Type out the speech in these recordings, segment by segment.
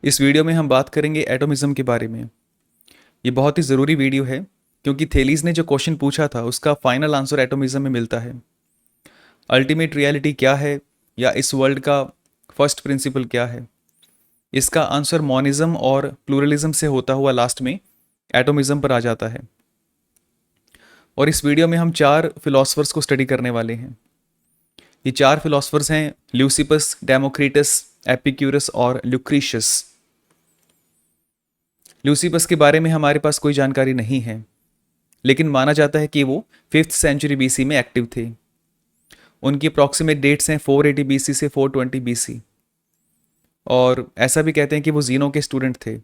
इस वीडियो में हम बात करेंगे एटॉमिज्म के बारे में। ये बहुत ही ज़रूरी वीडियो है क्योंकि थेलीज ने जो क्वेश्चन पूछा था उसका फाइनल आंसर एटॉमिज्म में मिलता है। अल्टीमेट रियलिटी क्या है या इस वर्ल्ड का फर्स्ट प्रिंसिपल क्या है, इसका आंसर मॉनिज्म और प्लूरलिज्म से होता हुआ लास्ट में एटॉमिज्म पर आ जाता है। और इस वीडियो में हम 4 फिलोसफर्स को स्टडी करने वाले हैं। ये 4 फिलोसफर्स हैं ल्यूसिपस, डेमोक्रिटस, एपिक्यूरस और ल्यूक्रीशियस। ल्यूसिपस के बारे में हमारे पास कोई जानकारी नहीं है, लेकिन माना जाता है कि वो 5th सेंचुरी बीसी में एक्टिव थे। उनकी अप्रॉक्सीमेट डेट्स हैं 480 बीसी से 420 बीसी, और ऐसा भी कहते हैं कि वो जीनो के स्टूडेंट थे।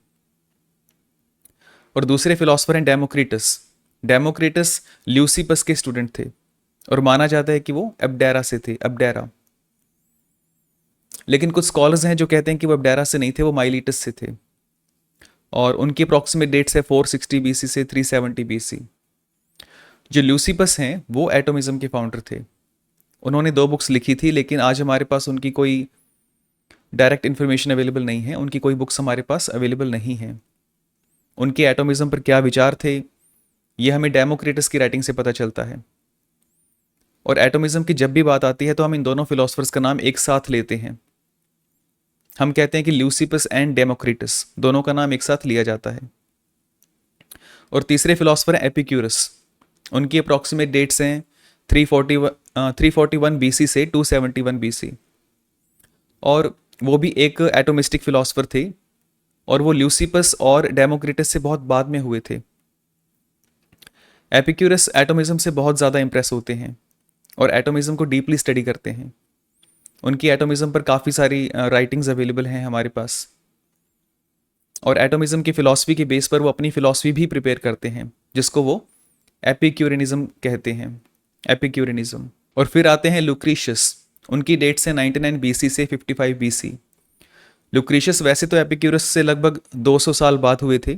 और दूसरे फिलोसफर हैं डेमोक्रिटस। डेमोक्रिटस ल्यूसिपस के स्टूडेंट थे और माना जाता है कि वो एबडेरा से थे, एबडेरा। लेकिन कुछ स्कॉलर्स हैं जो कहते हैं कि वो एबडेरा से नहीं थे, वो माइलीटस से थे। और उनकी अप्रॉक्सीमेट डेट्स है 460 बीसी से 370 बीसी। जो ल्यूसिपस हैं वो एटॉमिज्म के फाउंडर थे। उन्होंने 2 बुक्स लिखी थी, लेकिन आज हमारे पास उनकी कोई डायरेक्ट इन्फॉर्मेशन अवेलेबल नहीं है, उनकी कोई बुक्स हमारे पास अवेलेबल नहीं है। उनके एटॉमिज्म पर क्या विचार थे ये हमें डेमोक्रिटस की राइटिंग से पता चलता है। और एटॉमिज्म की जब भी बात आती है तो हम इन दोनों फिलोसफर्स का नाम एक साथ लेते हैं। हम कहते हैं कि ल्यूसिपस एंड डेमोक्रिटस, दोनों का नाम एक साथ लिया जाता है। और तीसरे फिलोसफर हैं एपिक्यूरस। उनकी अप्रॉक्सीमेट डेट्स हैं 341 बीसी से 271 बीसी। और वो भी एक एटोमिस्टिक फिलोसफर थे, और वो ल्यूसिपस और डेमोक्रिटस से बहुत बाद में हुए थे। एपिक्यूरस एटोमिज्म से बहुत ज़्यादा इंप्रेस होते हैं और एटोमिज्म को डीपली स्टडी करते हैं। उनकी एटोमिज्म पर काफ़ी सारी राइटिंग्स अवेलेबल हैं हमारे पास। और एटोमिज्म की फ़िलॉसफी के बेस पर वो अपनी फ़िलॉसफी भी प्रिपेयर करते हैं, जिसको वो एपिक्यूरिनिज्म कहते हैं, एपिक्यूरिनिज्म। और फिर आते हैं लुक्रीशियस। उनकी डेट्स हैं 99 बीसी से 55 बीसी। लुक्रीशियस वैसे तो एपिक्यूरस से लगभग 200 साल बाद हुए थे,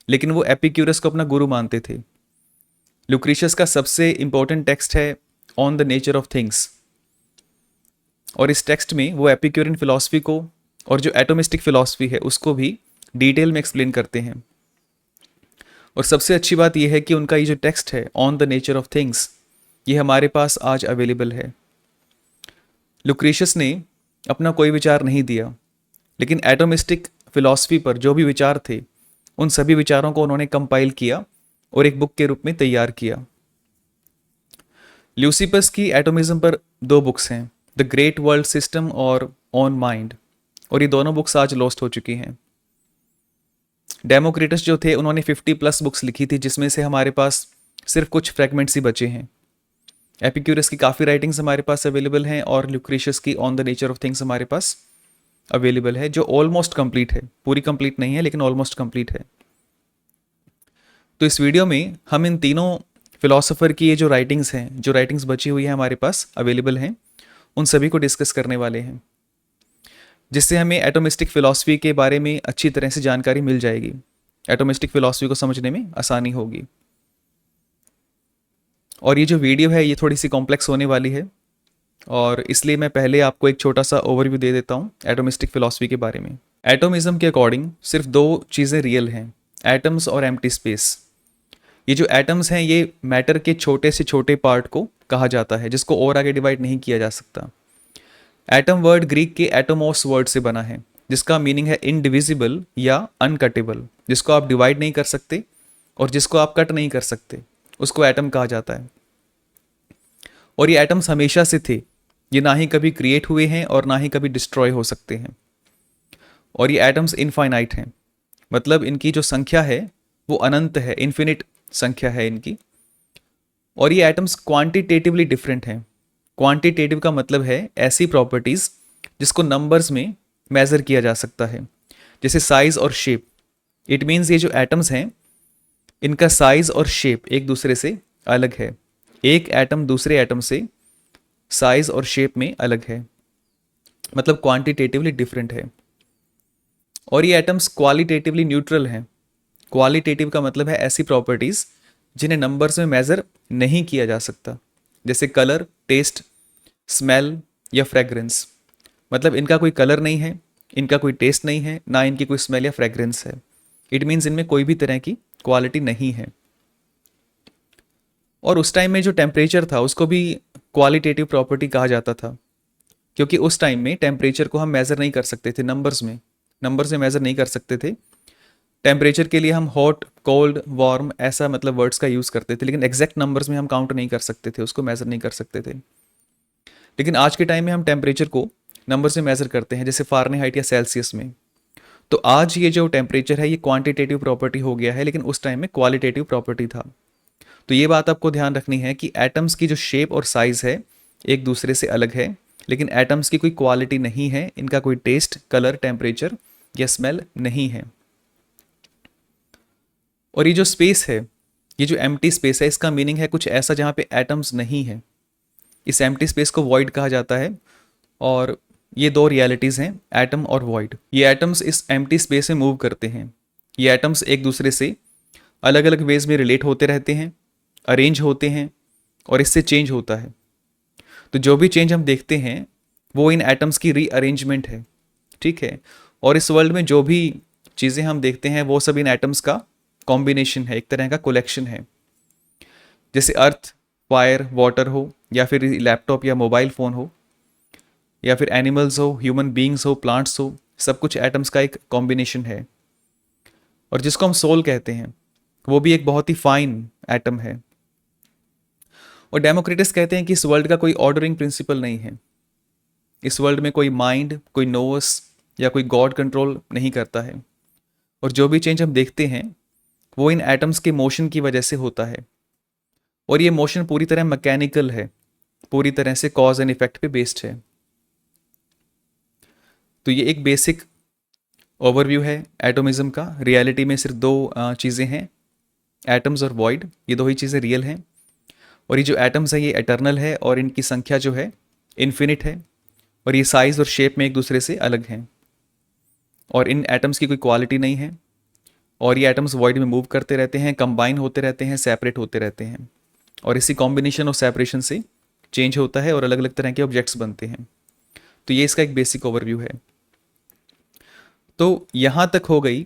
लेकिन वो एपिक्यूरस को अपना गुरु मानते थे। लुक्रीशियस का सबसे इंपॉर्टेंट टेक्स्ट है on the nature of things, और इस टेक्स्ट में वो एपिक्यूरियन फिलॉसफी को और जो एटोमिस्टिक फिलॉसफी है उसको भी डिटेल में एक्सप्लेन करते हैं। और सबसे अच्छी बात यह है कि उनका ये जो टेक्स्ट है on the nature of things, ये हमारे पास आज अवेलेबल है। लुक्रीशियस ने अपना कोई विचार नहीं दिया, लेकिन एटोमिस्टिक फिलॉसफी पर जो भी विचार थे उन सभी विचारों को उन्होंने कंपाइल किया और एक बुक के रूप में तैयार किया। ल्यूसिपस की एटोमिज्म पर 2 बुक्स हैं, द ग्रेट वर्ल्ड सिस्टम और ऑन माइंड, और ये दोनों बुक्स आज लॉस्ट हो चुकी हैं। डेमोक्रिटस जो थे उन्होंने 50+ बुक्स लिखी थी, जिसमें से हमारे पास सिर्फ कुछ फ्रेगमेंट्स ही बचे हैं। एपिक्यूरस की काफ़ी राइटिंग्स हमारे पास अवेलेबल हैं, और ल्यूक्रीशियस की on the nature of things हमारे पास अवेलेबल है, जो ऑलमोस्ट कंप्लीट है। पूरी कंप्लीट नहीं है, लेकिन ऑलमोस्ट कंप्लीट है। तो इस वीडियो में हम इन तीनों फिलोसोफर की ये जो राइटिंग्स हैं, जो राइटिंग्स बची हुई हैं हमारे पास अवेलेबल हैं, उन सभी को डिस्कस करने वाले हैं, जिससे हमें एटोमिस्टिक फिलॉसफी के बारे में अच्छी तरह से जानकारी मिल जाएगी। एटोमिस्टिक फिलॉसफी को समझने में आसानी होगी। और ये जो वीडियो है ये थोड़ी सी कॉम्प्लेक्स होने वाली है, और इसलिए मैं पहले आपको एक छोटा सा ओवरव्यू दे देता हूँ एटोमिस्टिक फिलॉसफी के बारे में। एटोमिज्म के अकॉर्डिंग सिर्फ 2 चीज़ें रियल हैं, एटम्स और एम्प्टी स्पेस। ये जो एटम्स हैं ये मैटर के छोटे से छोटे पार्ट को कहा जाता है, जिसको और आगे डिवाइड नहीं किया जा सकता। एटम वर्ड ग्रीक के एटोमोस वर्ड से बना है, जिसका मीनिंग है इनडिविजिबल या अनकटेबल। जिसको आप डिवाइड नहीं कर सकते और जिसको आप कट नहीं कर सकते, उसको एटम कहा जाता है। और ये एटम्स हमेशा से थे, ये ना ही कभी क्रिएट हुए हैं और ना ही कभी डिस्ट्रॉय हो सकते हैं। और ये एटम्स इनफाइनाइट हैं, मतलब इनकी जो संख्या है वो अनंत है, इन्फिनिट संख्या है इनकी। और ये एटम्स क्वांटिटेटिवली डिफरेंट हैं। क्वांटिटेटिव का मतलब है ऐसी प्रॉपर्टीज़ जिसको नंबर्स में मेज़र किया जा सकता है, जैसे साइज़ और शेप। इट मीन्स ये जो एटम्स हैं इनका साइज़ और शेप एक दूसरे से अलग है। एक एटम दूसरे एटम से साइज़ और शेप में अलग है, मतलब क्वांटिटेटिवली डिफरेंट है। और ये एटम्स क्वालिटेटिवली न्यूट्रल हैं। क्वालिटेटिव का मतलब है ऐसी प्रॉपर्टीज़ जिन्हें नंबर्स में मेज़र नहीं किया जा सकता, जैसे कलर, टेस्ट, स्मेल या फ्रेग्रेंस। मतलब इनका कोई कलर नहीं है, इनका कोई टेस्ट नहीं है, ना इनकी कोई स्मेल या फ्रेग्रेंस है। इट मीन्स इनमें कोई भी तरह की क्वालिटी नहीं है। और उस टाइम में जो टेम्परेचर था उसको भी क्वालिटेटिव प्रॉपर्टी कहा जाता था, क्योंकि उस टाइम में टेम्परेचर को हम मेज़र नहीं कर सकते थे नंबर्स में मेज़र नहीं कर सकते थे। टेम्परेचर के लिए हम हॉट, कोल्ड, वार्म ऐसा मतलब वर्ड्स का यूज़ करते थे, लेकिन एग्जैक्ट नंबर्स में हम काउंट नहीं कर सकते थे, उसको मेज़र नहीं कर सकते थे। लेकिन आज के टाइम में हम टेम्परेचर को नंबर से मेज़र करते हैं, जैसे फ़ारेनहाइट या सेल्सियस में। तो आज ये जो टेम्परेचर है ये क्वांटिटेटिव प्रॉपर्टी हो गया है, लेकिन उस टाइम में क्वालिटेटिव प्रॉपर्टी था। तो ये बात आपको ध्यान रखनी है कि एटम्स की जो शेप और साइज़ है एक दूसरे से अलग है, लेकिन एटम्स की कोई क्वालिटी नहीं है, इनका कोई टेस्ट, कलर, टेम्परेचर या स्मेल नहीं है। और ये जो स्पेस है, ये जो एम्प्टी स्पेस है, इसका मीनिंग है कुछ ऐसा जहाँ पे एटम्स नहीं है। इस एम्प्टी स्पेस को वॉइड कहा जाता है। और ये दो रियलिटीज़ हैं, एटम और वॉइड। ये एटम्स इस एम्प्टी स्पेस में मूव करते हैं। ये एटम्स एक दूसरे से अलग अलग वेज में रिलेट होते रहते हैं, अरेंज होते हैं और इससे चेंज होता है। तो जो भी चेंज हम देखते हैं वो इन एटम्स की रीअरेंजमेंट है, ठीक है। और इस वर्ल्ड में जो भी चीज़ें हम देखते हैं वो सब इन एटम्स का कॉम्बिनेशन है, एक तरह का कलेक्शन है। जैसे अर्थ, फायर, वाटर हो, या फिर लैपटॉप या मोबाइल फ़ोन हो, या फिर एनिमल्स हो, ह्यूमन बींग्स हो, प्लांट्स हो, सब कुछ एटम्स का एक कॉम्बिनेशन है। और जिसको हम सोल कहते हैं वो भी एक बहुत ही फाइन एटम है। और डेमोक्रिटस कहते हैं कि इस वर्ल्ड का कोई ऑर्डरिंग प्रिंसिपल नहीं है। इस वर्ल्ड में कोई माइंड, कोई नोस या कोई गॉड कंट्रोल नहीं करता है। और जो भी चेंज हम देखते हैं वो इन एटम्स के मोशन की वजह से होता है। और ये मोशन पूरी तरह मैकेनिकल है, पूरी तरह से कॉज एंड इफेक्ट पे बेस्ड है। तो ये एक बेसिक ओवरव्यू है एटोमिज्म का। रियलिटी में सिर्फ दो चीज़ें हैं, एटम्स और वॉइड, ये दो ही चीज़ें रियल हैं। और ये जो एटम्स है ये एटर्नल है और इनकी संख्या जो है इन्फिनिट है। और ये साइज़ और शेप में एक दूसरे से अलग हैं। और इन एटम्स की कोई क्वालिटी नहीं है। और ये एटम्स वॉइड में मूव करते रहते हैं, कंबाइन होते रहते हैं, सेपरेट होते रहते हैं। और इसी कॉम्बिनेशन और सेपरेशन से चेंज होता है और अलग अलग तरह के ऑब्जेक्ट्स बनते हैं। तो ये इसका एक बेसिक ओवरव्यू है। तो यहाँ तक हो गई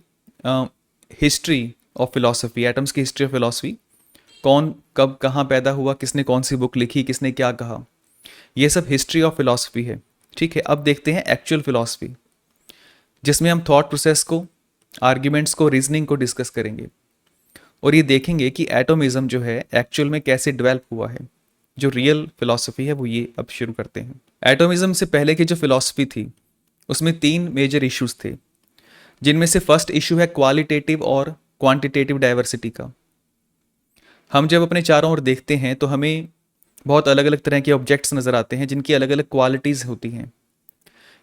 हिस्ट्री ऑफ फिलॉसफी, एटम्स की हिस्ट्री ऑफ फिलॉसफी। कौन कब कहाँ पैदा हुआ, किसने कौन सी बुक लिखी, किसने क्या कहा, ये सब हिस्ट्री ऑफ फिलॉसफी है, ठीक है। अब देखते हैं एक्चुअल फिलॉसफी, जिसमें हम थॉट प्रोसेस को, आर्ग्यूमेंट्स को, रीजनिंग को डिस्कस करेंगे। और ये देखेंगे कि एटोमिज्म जो है एक्चुअल में कैसे डेवलप हुआ है। जो रियल फिलॉसफी है वो ये अब शुरू करते हैं। एटोमिज्म से पहले की जो फिलॉसफी थी उसमें तीन मेजर इश्यूज थे, जिनमें से फर्स्ट इशू है क्वालिटेटिव और क्वांटिटेटिव डाइवर्सिटी का। हम जब अपने चारों ओर देखते हैं तो हमें बहुत अलग अलग तरह के ऑब्जेक्ट्स नज़र आते हैं जिनकी अलग अलग क्वालिटीज़ होती हैं।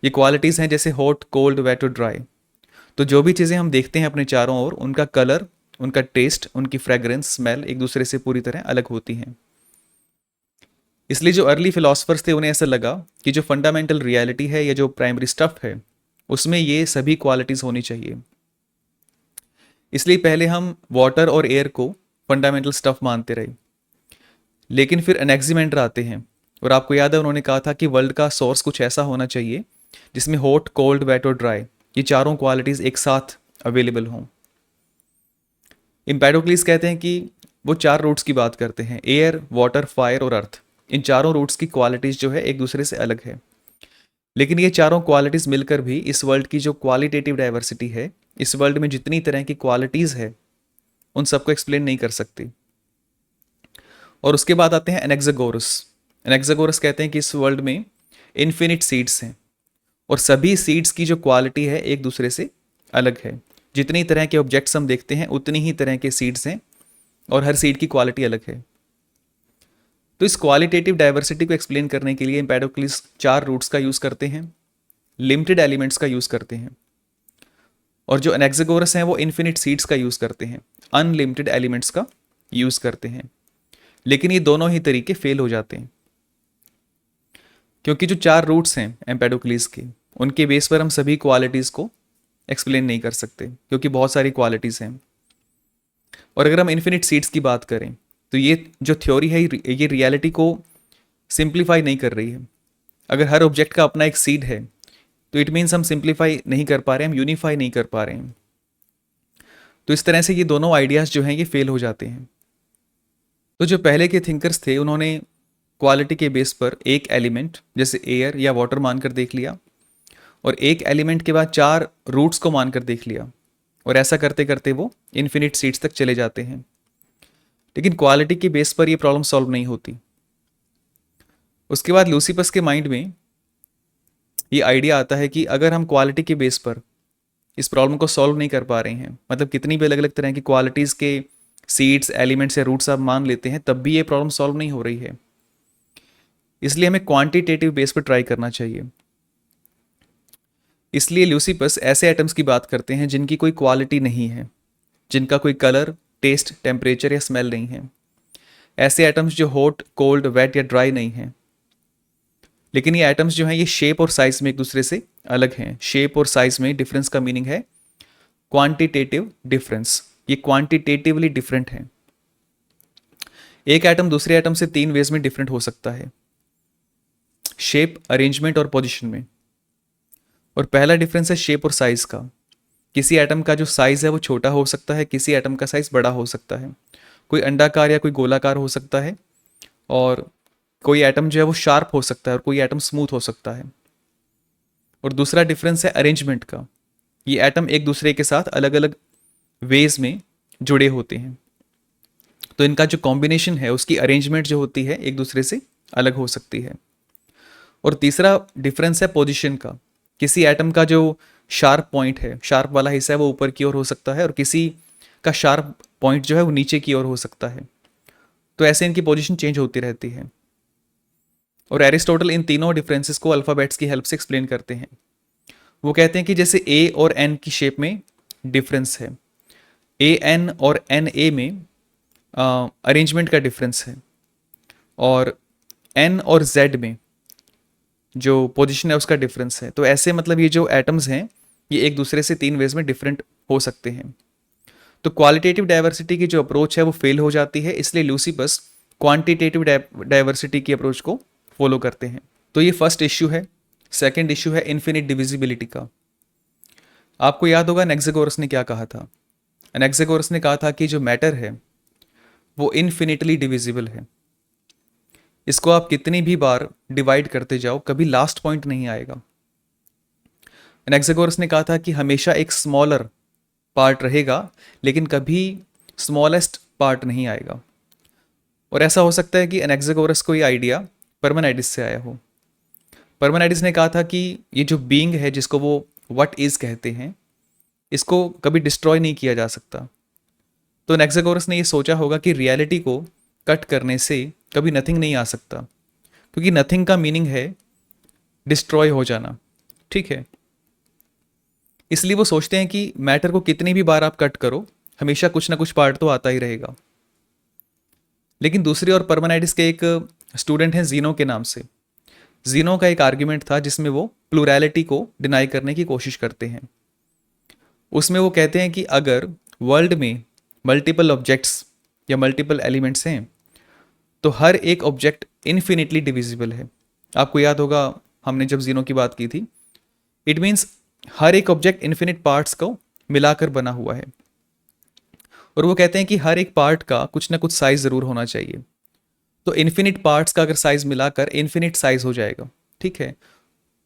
ये क्वालिटीज़ हैं जैसे हॉट, कोल्ड, वेट और ड्राई। तो जो भी चीज़ें हम देखते हैं अपने चारों ओर, उनका कलर, उनका टेस्ट, उनकी फ्रेग्रेंस, स्मेल एक दूसरे से पूरी तरह अलग होती हैं। इसलिए जो अर्ली फिलोसफर्स थे उन्हें ऐसा लगा कि जो फंडामेंटल रियलिटी है या जो प्राइमरी स्टफ है उसमें ये सभी क्वालिटीज़ होनी चाहिए। इसलिए पहले हम वाटर और एयर को फंडामेंटल स्टफ मानते रहे। लेकिन फिर एनेक्सिमेंडर आते हैं और आपको याद है उन्होंने कहा था कि वर्ल्ड का सोर्स कुछ ऐसा होना चाहिए जिसमें हॉट, कोल्ड, वेट और ड्राई ये चारों क्वालिटीज़ एक साथ अवेलेबल हों। एम्पेडोक्लिस कहते हैं कि वो चार रूट्स की बात करते हैं, एयर, वाटर, फायर और अर्थ। इन चारों रूट्स की क्वालिटीज़ जो है एक दूसरे से अलग है। लेकिन ये चारों क्वालिटीज़ मिलकर भी इस वर्ल्ड की जो क्वालिटेटिव डाइवर्सिटी है, इस वर्ल्ड में जितनी तरह की क्वालिटीज़ है उन सबको एक्सप्लेन नहीं कर सकती। और उसके बाद आते हैं एनेक्सागोरस। एनेक्सागोरस कहते हैं कि इस वर्ल्ड में इन्फिनिट सीड्स हैं और सभी सीड्स की जो क्वालिटी है एक दूसरे से अलग है। जितनी तरह के ऑब्जेक्ट्स हम देखते हैं उतनी ही तरह के सीड्स हैं और हर सीड की क्वालिटी अलग है। तो इस क्वालिटेटिव डाइवर्सिटी को एक्सप्लेन करने के लिए एम्पेडोक्लिस चार रूट्स का यूज़ करते हैं, लिमिटेड एलिमेंट्स का यूज़ करते हैं। और जो एनेक्सागोरस हैं वो इन्फिनिट सीड्स का यूज़ करते हैं, अनलिमिटेड एलिमेंट्स का यूज़ करते हैं। लेकिन ये दोनों ही तरीके फेल हो जाते हैं, क्योंकि जो चार रूट्स हैं एम्पेडोक्लिस के, उनके बेस पर हम सभी क्वालिटीज़ को एक्सप्लेन नहीं कर सकते, क्योंकि बहुत सारी क्वालिटीज़ हैं। और अगर हम इन्फिनिट सीड्स की बात करें तो ये जो थ्योरी है ये रियलिटी को सिंप्लीफाई नहीं कर रही है। अगर हर ऑब्जेक्ट का अपना एक सीड है तो इट मीन्स हम सिंप्लीफाई नहीं कर पा रहे हैं, हम यूनिफाई नहीं कर पा रहे हैं। तो इस तरह से ये दोनों आइडियाज़ जो हैं ये फेल हो जाते हैं। तो जो पहले के थिंकर्स थे उन्होंने क्वालिटी के बेस पर एक एलिमेंट जैसे एयर या वाटर मानकर देख लिया, और एक एलिमेंट के बाद 4 रूट्स को मानकर देख लिया, और ऐसा करते करते वो इन्फिनिट सीट्स तक चले जाते हैं। लेकिन क्वालिटी के बेस पर ये प्रॉब्लम सॉल्व नहीं होती। उसके बाद लूसिपस के माइंड में ये आइडिया आता है कि अगर हम क्वालिटी के बेस पर इस प्रॉब्लम को सॉल्व नहीं कर पा रहे हैं, मतलब कितनी भी अलग अलग तरह की क्वालिटीज़ के सीड्स, एलिमेंट्स या रूट्स आप मान लेते हैं, तब भी ये प्रॉब्लम सॉल्व नहीं हो रही है। इसलिए हमें क्वांटिटेटिव बेस पर ट्राई करना चाहिए। इसलिए ल्यूसिपस ऐसे एटम्स की बात करते हैं जिनकी कोई क्वालिटी नहीं है, जिनका कोई कलर, टेस्ट, टेम्परेचर या स्मेल नहीं है। ऐसे एटम्स जो हॉट, कोल्ड, वेट या ड्राई नहीं हैं। लेकिन ये एटम्स जो हैं ये शेप और साइज में एक दूसरे से अलग हैं। शेप और साइज में डिफरेंस का मीनिंग है क्वांटिटेटिव डिफरेंस। ये क्वांटिटेटिवली डिफरेंट है। एक एटम दूसरे एटम से 3 वेज में डिफरेंट हो सकता है, शेप, अरेंजमेंट और पोजिशन में। और पहला डिफरेंस है शेप और साइज का। किसी एटम का जो साइज है वो छोटा हो सकता है, किसी एटम का साइज बड़ा हो सकता है। कोई अंडाकार या कोई गोलाकार हो सकता है, और कोई एटम जो है वो शार्प हो सकता है और कोई एटम स्मूथ हो सकता है। और दूसरा डिफरेंस है अरेंजमेंट का। ये एटम एक दूसरे के साथ अलग अलग वेज में जुड़े होते हैं, तो इनका जो कॉम्बिनेशन है उसकी अरेंजमेंट जो होती है एक दूसरे से अलग हो सकती है। और तीसरा डिफरेंस है पोजीशन का। किसी एटम का जो शार्प पॉइंट है, शार्प वाला हिस्सा है, वो ऊपर की ओर हो सकता है, और किसी का शार्प पॉइंट जो है वो नीचे की ओर हो सकता है। तो ऐसे इनकी पोजीशन चेंज होती रहती है। और एरिस्टोटल इन तीनों डिफरेंसेस को अल्फ़ाबेट्स की हेल्प से एक्सप्लेन करते हैं। वो कहते हैं कि जैसे ए और एन की शेप में डिफरेंस है, ए एन और एन ए में अरेंजमेंट का डिफरेंस है, और एन और जेड में जो पोजीशन है उसका डिफरेंस है। तो ऐसे मतलब ये जो एटम्स हैं ये एक दूसरे से 3 वेज में डिफरेंट हो सकते हैं। तो क्वालिटेटिव डाइवर्सिटी की जो अप्रोच है वो फेल हो जाती है, इसलिए लूसिपस क्वांटिटेटिव डाइवर्सिटी की अप्रोच को फॉलो करते हैं। तो ये फर्स्ट इश्यू है। सेकंड इश्यू है इन्फिनिट डिविजिबिलिटी का। आपको याद होगा एनेक्सागोरस ने क्या कहा था। एनेक्सागोरस ने कहा था कि जो मैटर है वो इन्फिनिटली डिविजिबल है। इसको आप कितनी भी बार डिवाइड करते जाओ कभी लास्ट पॉइंट नहीं आएगा। एनेक्सागोरस ने कहा था कि हमेशा एक स्मॉलर पार्ट रहेगा लेकिन कभी स्मॉलेस्ट पार्ट नहीं आएगा। और ऐसा हो सकता है कि एनेक्सागोरस को ये आइडिया परमानाइडिस से आया हो। परमानाइडिस ने कहा था कि ये जो बीइंग है जिसको वो व्हाट इज कहते हैं, इसको कभी डिस्ट्रॉय नहीं किया जा सकता। तो एनेक्सागोरस ने ये सोचा होगा कि रियलिटी को कट करने से कभी नथिंग नहीं आ सकता, क्योंकि नथिंग का मीनिंग है डिस्ट्रॉय हो जाना। ठीक है, इसलिए वो सोचते हैं कि मैटर को कितनी भी बार आप कट करो हमेशा कुछ ना कुछ पार्ट तो आता ही रहेगा। लेकिन दूसरी ओर परमानाइडिस के एक स्टूडेंट हैं जीनो के नाम से। जीनो का एक आर्ग्यूमेंट था जिसमें वो प्लूरैलिटी को डिनाई करने की कोशिश करते हैं। उसमें वो कहते हैं कि अगर वर्ल्ड में मल्टीपल ऑब्जेक्ट्स या मल्टीपल एलिमेंट्स हैं तो हर एक ऑब्जेक्ट इन्फिनिटली डिविजिबल है। आपको याद होगा हमने जब जीनो की बात की थी, इट मीन्स हर एक ऑब्जेक्ट इन्फिनिट पार्ट्स को मिलाकर बना हुआ है। और वो कहते हैं कि हर एक पार्ट का कुछ ना कुछ साइज ज़रूर होना चाहिए। तो इन्फिनिट पार्ट्स का अगर साइज मिलाकर इन्फिनिट साइज हो जाएगा। ठीक है,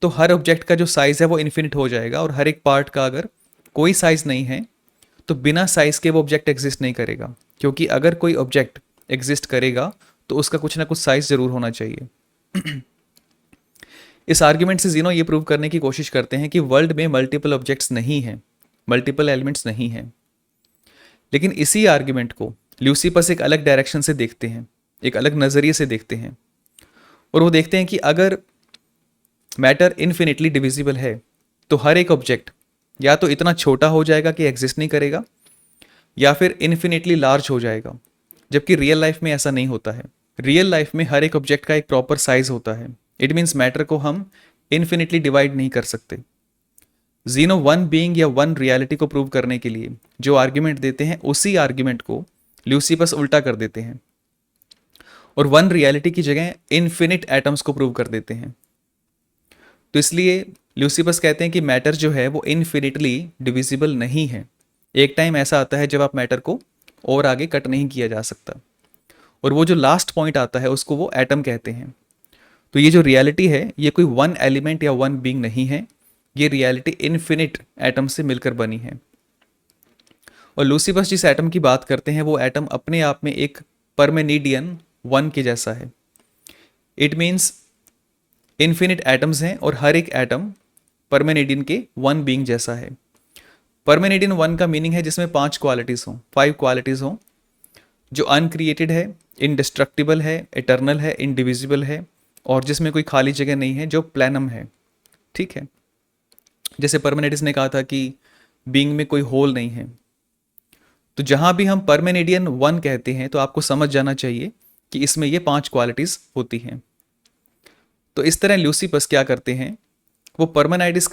तो हर ऑब्जेक्ट का जो साइज है वो इन्फिनिट हो जाएगा, और हर एक पार्ट का अगर कोई साइज नहीं है तो बिना साइज के वो ऑब्जेक्ट एग्जिस्ट नहीं करेगा, क्योंकि अगर कोई ऑब्जेक्ट एग्जिस्ट करेगा तो उसका कुछ ना कुछ साइज जरूर होना चाहिए। इस आर्ग्यूमेंट से जीनो ये प्रूव करने की कोशिश करते हैं कि वर्ल्ड में मल्टीपल ऑब्जेक्ट्स नहीं हैं, मल्टीपल एलिमेंट्स नहीं हैं। लेकिन इसी आर्ग्यूमेंट को ल्यूसिपस एक अलग डायरेक्शन से देखते हैं, एक अलग नज़रिए से देखते हैं। और वो देखते हैं कि अगर मैटर इन्फिनिटली डिविजिबल है तो हर एक ऑब्जेक्ट या तो इतना छोटा हो जाएगा कि एग्जिस्ट नहीं करेगा, या फिर इन्फिनिटली लार्ज हो जाएगा। जबकि रियल लाइफ में ऐसा नहीं होता है। रियल लाइफ में हर एक ऑब्जेक्ट का एक प्रॉपर साइज होता है। इट मीन्स मैटर को हम इन्फिनिटली डिवाइड नहीं कर सकते। जीनो वन बीइंग या वन रियलिटी को प्रूव करने के लिए जो आर्ग्यूमेंट देते हैं उसी आर्ग्यूमेंट को ल्यूसिपस उल्टा कर देते हैं और वन रियलिटी की जगह इन्फिनिट एटम्स को प्रूव कर देते हैं। तो इसलिए ल्यूसिपस कहते हैं कि मैटर जो है वो इन्फिनिटली डिविजिबल नहीं है। एक टाइम ऐसा आता है जब आप मैटर को और आगे कट नहीं किया जा सकता, और वो जो लास्ट पॉइंट आता है उसको वो एटम कहते हैं। तो ये जो रियलिटी है ये कोई वन एलिमेंट या वन बीइंग नहीं है, ये रियलिटी इन्फिनिट एटम से मिलकर बनी है। और लूसीफर जिस एटम की बात करते हैं वो एटम अपने आप में एक परमेनिडियन वन के जैसा है। इट मीन्स इन्फिनिट एटम्स हैं और हर एक एटम परमेनिडियन के वन बीइंग जैसा है। परमेनिडियन वन का मीनिंग है जिसमें 5 क्वालिटीज़ हों, 5 क्वालिटीज़ हों, जो अनक्रिएटेड है, इंडिस्ट्रक्टिबल है, इटर्नल है, इंडिविजिबल है, और जिसमें कोई खाली जगह नहीं है, जो प्लैनम है। ठीक है, जैसे परमेनिडिस ने कहा था कि बीइंग में कोई होल नहीं है। तो जहां भी हम परमेनिडियन वन कहते हैं तो आपको समझ जाना चाहिए कि इसमें ये 5 क्वालिटीज होती हैं। तो इस तरह ल्यूसिपस क्या करते हैं, वो परमेनाइडिस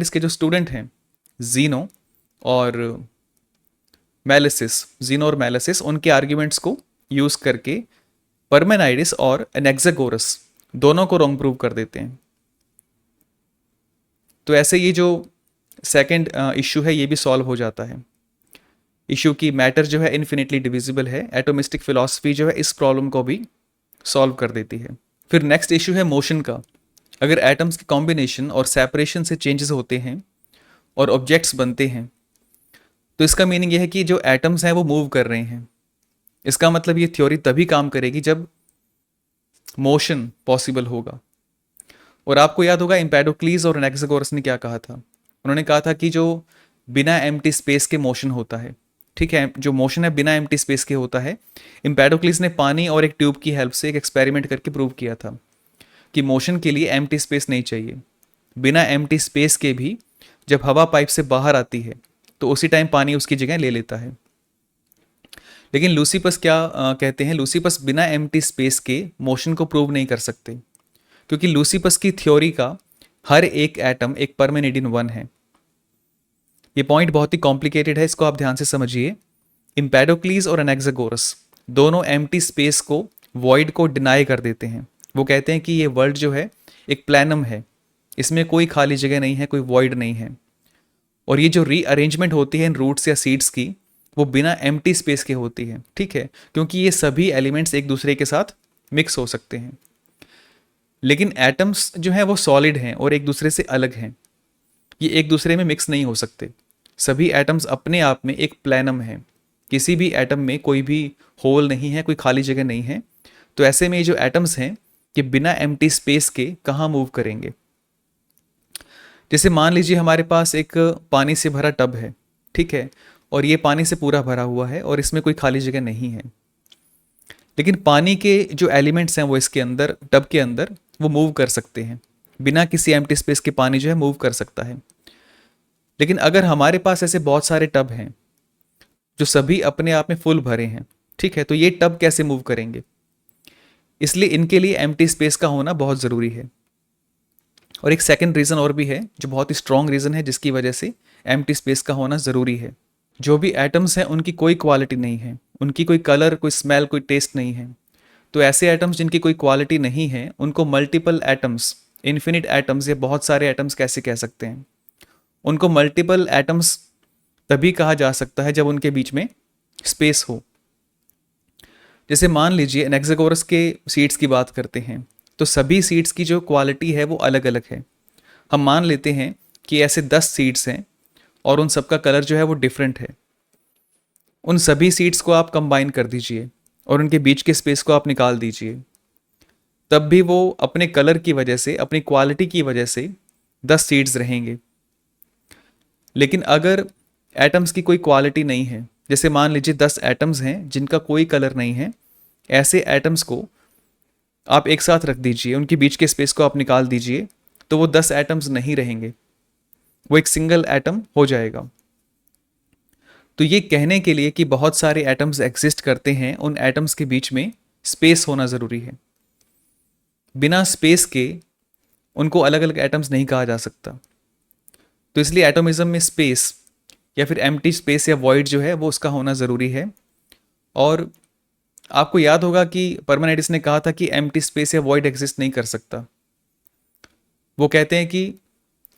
के जो स्टूडेंट हैं जीनो और मैलिसिस, उनके आर्ग्यूमेंट्स को यूज करके परमेनाइडिस और एनेक्सागोरस दोनों को रॉन्ग प्रूव कर देते हैं। तो ऐसे ये जो सेकंड इश्यू है ये भी सॉल्व हो जाता है। इश्यू की मैटर जो है इन्फिनिटली डिविजिबल है, एटोमिस्टिक फिलॉसफी जो है इस प्रॉब्लम को भी सॉल्व कर देती है। फिर नेक्स्ट इश्यू है मोशन का। अगर एटम्स के कॉम्बिनेशन और सेपरेशन से चेंजेस होते हैं और ऑब्जेक्ट्स बनते हैं तो इसका मीनिंग यह है कि जो एटम्स हैं वो मूव कर रहे हैं। इसका मतलब ये थ्योरी तभी काम करेगी जब मोशन पॉसिबल होगा। और आपको याद होगा एम्पेडोक्लीज और एनेक्सागोरस ने क्या कहा था। उन्होंने कहा था कि जो बिना एम्प्टी स्पेस के मोशन होता है, ठीक है, जो मोशन है बिना एम्प्टी स्पेस के होता है। एम्पेडोक्लीज ने पानी और एक ट्यूब की हेल्प से एक एक्सपेरिमेंट करके प्रूव किया था कि मोशन के लिए एम्प्टी स्पेस नहीं चाहिए। बिना एम्प्टी स्पेस के भी जब हवा पाइप से बाहर आती है तो उसी टाइम पानी उसकी जगह ले लेता है। लेकिन लूसीपस क्या कहते हैं, लूसीपस बिना एम्प्टी स्पेस के मोशन को प्रूव नहीं कर सकते, क्योंकि लूसीपस की थ्योरी का हर एक एटम एक परमेनिडियन वन है। ये पॉइंट बहुत ही कॉम्प्लिकेटेड है, इसको आप ध्यान से समझिए। एम्पेडोक्लीज और एनेक्सागोरस दोनों एम्प्टी स्पेस को, वॉइड को डिनाई कर देते हैं। वो कहते हैं कि ये वर्ल्ड जो है एक प्लैनम है, इसमें कोई खाली जगह नहीं है, कोई वॉइड नहीं है। और ये जो रीअरेंजमेंट होती है इन रूट्स या सीड्स की वो बिना एम्प्टी स्पेस के होती है। ठीक है, क्योंकि ये सभी एलिमेंट्स एक दूसरे के साथ मिक्स हो सकते हैं। लेकिन एटम्स जो हैं वो सॉलिड हैं और एक दूसरे से अलग हैं, ये एक दूसरे में मिक्स नहीं हो सकते। सभी एटम्स अपने आप में एक प्लैनम है, किसी भी एटम में कोई भी होल नहीं है, कोई खाली जगह नहीं है। तो ऐसे में ये जो एटम्स हैं कि बिना एम्प्टी स्पेस के कहाँ मूव करेंगे। जैसे मान लीजिए हमारे पास एक पानी से भरा टब है, ठीक है, और ये पानी से पूरा भरा हुआ है और इसमें कोई खाली जगह नहीं है। लेकिन पानी के जो एलिमेंट्स हैं वो इसके अंदर, टब के अंदर, वो मूव कर सकते हैं। बिना किसी एम्प्टी स्पेस के पानी जो है मूव कर सकता है। लेकिन अगर हमारे पास ऐसे बहुत सारे टब हैं जो सभी अपने आप में फुल भरे हैं, ठीक है, तो ये टब कैसे मूव करेंगे। इसलिए इनके लिए एम्प्टी स्पेस का होना बहुत ज़रूरी है। और एक सेकंड रीज़न और भी है जो बहुत ही स्ट्रॉन्ग रीज़न है जिसकी वजह से एम्प्टी स्पेस का होना ज़रूरी है। जो भी एटम्स हैं उनकी कोई क्वालिटी नहीं है, उनकी कोई कलर, कोई स्मेल, कोई टेस्ट नहीं है। तो ऐसे एटम्स जिनकी कोई क्वालिटी नहीं है उनको मल्टीपल एटम्स, इन्फिनिट एटम्स या बहुत सारे एटम्स कैसे कह सकते हैं। उनको मल्टीपल एटम्स तभी कहा जा सकता है जब उनके बीच में स्पेस हो। जैसे मान लीजिए एनेक्सागोरस के सीड्स की बात करते हैं तो सभी सीड्स की जो क्वालिटी है वो अलग अलग है। हम मान लेते हैं कि ऐसे 10 सीड्स हैं और उन सबका कलर जो है वो डिफरेंट है। उन सभी सीड्स को आप कंबाइन कर दीजिए और उनके बीच के स्पेस को आप निकाल दीजिए, तब भी वो अपने कलर की वजह से, अपनी क्वालिटी की वजह से 10 सीड्स रहेंगे। लेकिन अगर एटम्स की कोई क्वालिटी नहीं है, जैसे मान लीजिए 10 एटम्स हैं जिनका कोई कलर नहीं है, ऐसे एटम्स को आप एक साथ रख दीजिए, उनके बीच के स्पेस को आप निकाल दीजिए, तो वो 10 एटम्स नहीं रहेंगे, वो एक सिंगल एटम हो जाएगा। तो ये कहने के लिए कि बहुत सारे एटम्स एग्जिस्ट करते हैं, उन एटम्स के बीच में स्पेस होना ज़रूरी है। बिना स्पेस के उनको अलग अलग एटम्स नहीं कहा जा सकता। तो इसलिए एटोमिज्म में स्पेस या फिर एम्प्टी स्पेस या वॉइड जो है वो उसका होना ज़रूरी है। और आपको याद होगा कि परमेनाइडिस ने कहा था कि एम्प्टी स्पेस या वॉइड एग्जिस्ट नहीं कर सकता। वो कहते हैं कि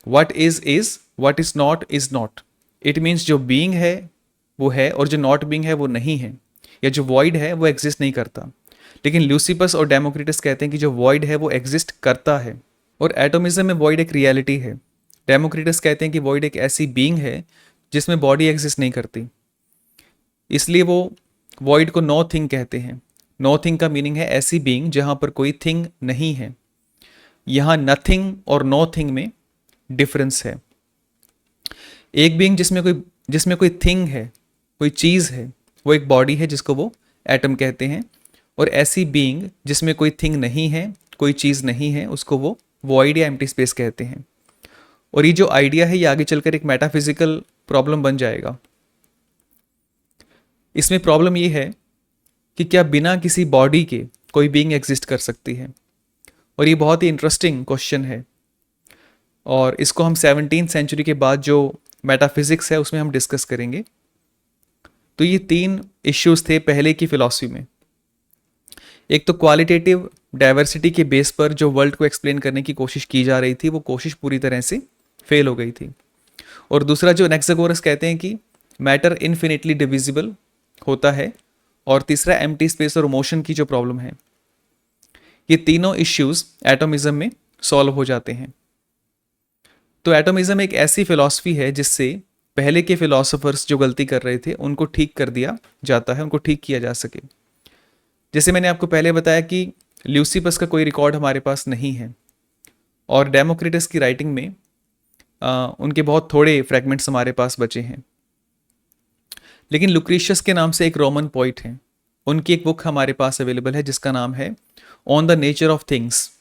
what is, what is not. It means जो बीइंग है वो है और जो नॉट बीइंग है वो नहीं है, या जो वॉइड है वो एग्जिस्ट नहीं करता। लेकिन ल्यूसिपस और डेमोक्रिटस कहते हैं कि जो वॉइड है वो एग्जिस्ट करता है। और एटोमिज्म में वॉइड एक रियलिटी है। डेमोक्रिटस कहते हैं कि वॉइड एक ऐसी बीइंग है जिसमें बॉडी एग्जिस्ट नहीं करती, इसलिए वो वॉइड को नो थिंग कहते हैं। नो थिंग का मीनिंग है ऐसी बीइंग जहां पर कोई थिंग नहीं है। यहां नथिंग और नो थिंग में डिफरेंस है। एक बीइंग जिसमें कोई थिंग है, कोई चीज़ है, वो एक बॉडी है जिसको वो एटम कहते हैं। और ऐसी बीइंग जिसमें कोई थिंग नहीं है, कोई चीज़ नहीं है, उसको वो वॉइड या एम्प्टी स्पेस कहते हैं। और ये जो आइडिया है ये आगे चलकर एक मेटाफिजिकल प्रॉब्लम बन जाएगा। इसमें प्रॉब्लम ये है कि क्या बिना किसी बॉडी के कोई बीइंग एग्जिस्ट कर सकती है। और ये बहुत ही इंटरेस्टिंग क्वेश्चन है, और इसको हम 17th सेंचुरी के बाद जो मेटाफिजिक्स है उसमें हम डिस्कस करेंगे। तो ये 3 इश्यूज थे पहले की फिलॉसफी में। एक तो क्वालिटेटिव डाइवर्सिटी के बेस पर जो वर्ल्ड को एक्सप्लेन करने की कोशिश की जा रही थी, वो कोशिश पूरी तरह से फेल हो गई थी। और दूसरा जो एनेक्सागोरस कहते हैं कि मैटर इन्फिनिटली डिविजिबल होता है। और तीसरा एम्प्टी स्पेस और मोशन की जो प्रॉब्लम है, ये तीनों इश्यूज एटोमिज्म में सॉल्व हो जाते हैं। तो एटोमिज्म एक ऐसी फिलॉसफी है जिससे पहले के फिलोसोफर्स जो गलती कर रहे थे उनको ठीक कर दिया जाता है, उनको ठीक किया जा सके। जैसे मैंने आपको पहले बताया कि ल्यूसिपस का कोई रिकॉर्ड हमारे पास नहीं है, और डेमोक्रिटस की राइटिंग में उनके बहुत थोड़े फ्रैगमेंट्स हमारे पास बचे हैं। लेकिन लुक्रीशियस के नाम से एक रोमन पोइट हैं, उनकी एक बुक हमारे पास अवेलेबल है जिसका नाम है on the nature of things.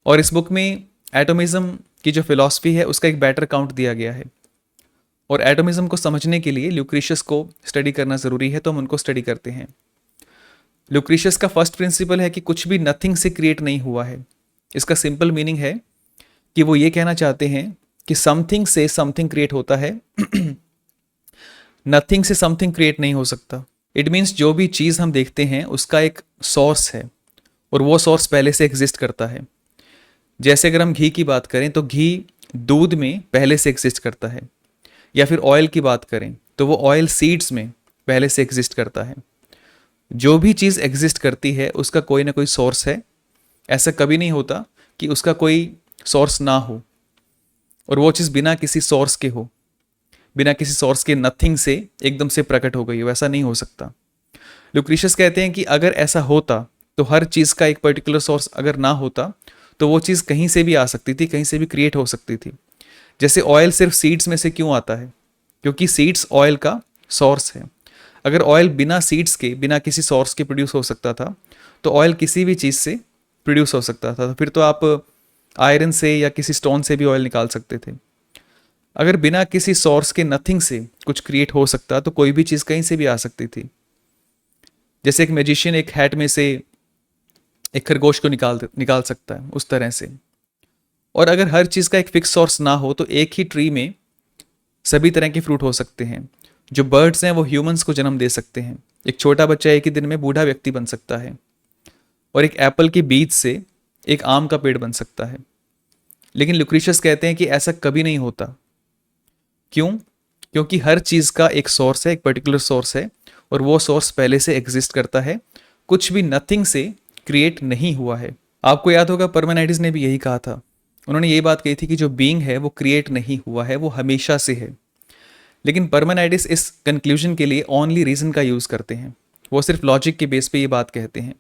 और इस बुक में एटोमिज्म की जो फिलॉसफी है उसका एक बेटर अकाउंट दिया गया है। और एटोमिज्म को समझने के लिए ल्यूक्रीशियस को स्टडी करना ज़रूरी है, तो हम उनको स्टडी करते हैं। ल्यूक्रीशियस का फर्स्ट प्रिंसिपल है कि कुछ भी नथिंग से क्रिएट नहीं हुआ है। इसका सिंपल मीनिंग है कि वो ये कहना चाहते हैं कि समथिंग से समथिंग क्रिएट होता है, नथिंग से समथिंग क्रिएट नहीं हो सकता। इट मीन्स जो भी चीज़ हम देखते हैं उसका एक सोर्स है, और वो सोर्स पहले से एग्जिस्ट करता है। जैसे अगर हम घी की बात करें तो घी दूध में पहले से एग्जिस्ट करता है, या फिर ऑयल की बात करें तो वो ऑयल सीड्स में पहले से एग्जिस्ट करता है। जो भी चीज़ एग्जिस्ट करती है उसका कोई ना कोई सोर्स है। ऐसा कभी नहीं होता कि उसका कोई सोर्स ना हो और वो चीज़ बिना किसी सोर्स के हो, बिना किसी सोर्स के नथिंग से एकदम से प्रकट हो गई हो, ऐसा नहीं हो सकता। लुक्रीशियस कहते हैं कि अगर ऐसा होता तो हर चीज़ का एक पर्टिकुलर सोर्स अगर ना होता तो वो चीज़ कहीं से भी आ सकती थी, कहीं से भी क्रिएट हो सकती थी। जैसे ऑयल सिर्फ सीड्स में से क्यों आता है, क्योंकि सीड्स ऑयल का सोर्स है। अगर ऑयल बिना सीड्स के, बिना किसी सोर्स के प्रोड्यूस हो सकता था तो ऑयल किसी भी चीज़ से प्रोड्यूस हो सकता था। फिर तो आप आयरन से या किसी स्टोन से भी ऑयल निकाल सकते थे। अगर बिना किसी सोर्स के नथिंग से कुछ क्रिएट हो सकता तो कोई भी चीज़ कहीं से भी आ सकती थी। जैसे एक मैजिशियन एक हैट में से एक खरगोश को निकाल सकता है, उस तरह से। और अगर हर चीज़ का एक फिक्स सोर्स ना हो तो एक ही ट्री में सभी तरह के फ्रूट हो सकते हैं। जो बर्ड्स हैं वो ह्यूमंस को जन्म दे सकते हैं। एक छोटा बच्चा एक ही दिन में बूढ़ा व्यक्ति बन सकता है, और एक एप्पल के बीज से एक आम का पेड़ बन सकता है। लेकिन लुक्रीशियस कहते हैं कि ऐसा कभी नहीं होता। क्यों? क्योंकि हर चीज़ का एक सोर्स है, एक पर्टिकुलर सोर्स है, और वो सोर्स पहले से एग्जिस्ट करता है। कुछ भी नथिंग से क्रिएट नहीं हुआ है। आपको याद होगा परमेनाइडिस ने भी यही कहा था। उन्होंने ये बात कही थी कि जो बीइंग है वो क्रिएट नहीं हुआ है, वो हमेशा से है। लेकिन परमेनाइडिस इस कंक्लूजन के लिए ओनली रीजन का यूज़ करते हैं, वो सिर्फ लॉजिक के बेस पे ये बात कहते हैं।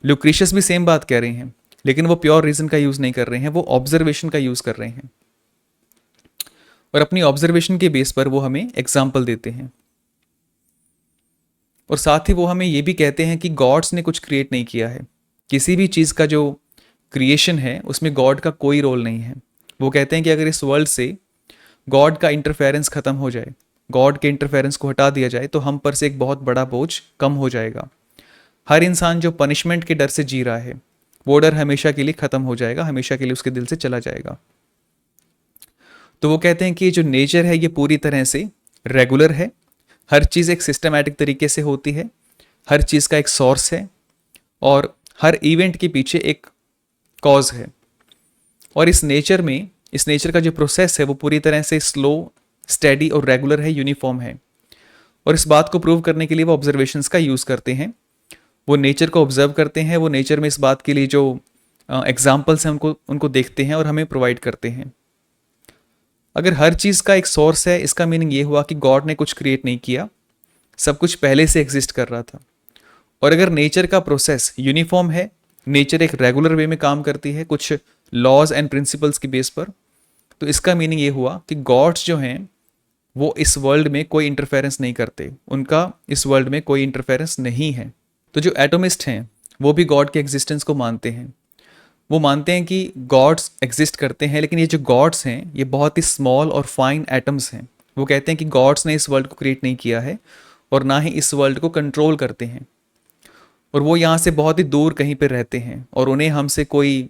लुक्रीशियस भी सेम बात कह रहे हैं, लेकिन वो प्योर रीजन का यूज़ नहीं कर रहे हैं, वो ऑब्जर्वेशन का यूज़ कर रहे हैं। और अपनी ऑब्जर्वेशन के बेस पर वो हमें एग्जाम्पल देते हैं। और साथ ही वो हमें ये भी कहते हैं कि गॉड्स ने कुछ क्रिएट नहीं किया है। किसी भी चीज़ का जो क्रिएशन है उसमें गॉड का कोई रोल नहीं है। वो कहते हैं कि अगर इस वर्ल्ड से गॉड का इंटरफेरेंस ख़त्म हो जाए, गॉड के इंटरफेरेंस को हटा दिया जाए, तो हम पर से एक बहुत बड़ा बोझ कम हो जाएगा। हर इंसान जो पनिशमेंट के डर से जी रहा है वो डर हमेशा के लिए ख़त्म हो जाएगा, हमेशा के लिए उसके दिल से चला जाएगा। तो वो कहते हैं कि जो नेचर है ये पूरी तरह से रेगुलर है, हर चीज़ एक सिस्टमैटिक तरीके से होती है, हर चीज़ का एक सोर्स है, और हर इवेंट के पीछे एक कॉज है। और इस नेचर में इस नेचर का जो प्रोसेस है वो पूरी तरह से स्लो, स्टेडी और रेगुलर है, यूनिफॉर्म है। और इस बात को प्रूव करने के लिए वो ऑब्जर्वेशंस का यूज़ करते हैं। वो नेचर को ऑब्जर्व करते हैं, वो नेचर में इस बात के लिए जो एग्जाम्पल्स हैं उनको उनको देखते हैं और हमें प्रोवाइड करते हैं। अगर हर चीज़ का एक सोर्स है, इसका मीनिंग ये हुआ कि गॉड ने कुछ क्रिएट नहीं किया, सब कुछ पहले से एग्जिस्ट कर रहा था। और अगर नेचर का प्रोसेस यूनिफॉर्म है, नेचर एक रेगुलर वे में काम करती है कुछ लॉज एंड प्रिंसिपल्स की बेस पर, तो इसका मीनिंग ये हुआ कि गॉड्स जो हैं वो इस वर्ल्ड में कोई इंटरफेरेंस नहीं करते, उनका इस वर्ल्ड में कोई इंटरफेरेंस नहीं है। तो जो एटोमिस्ट हैं वो भी गॉड के एग्जिस्टेंस को मानते हैं। वो मानते हैं कि गॉड्स एग्जिस्ट करते हैं, लेकिन ये जो गॉड्स हैं ये बहुत ही स्मॉल और फाइन एटम्स हैं। वो कहते हैं कि गॉड्स ने इस वर्ल्ड को क्रिएट नहीं किया है और ना ही इस वर्ल्ड को कंट्रोल करते हैं, और वो यहाँ से बहुत ही दूर कहीं पर रहते हैं और उन्हें हमसे कोई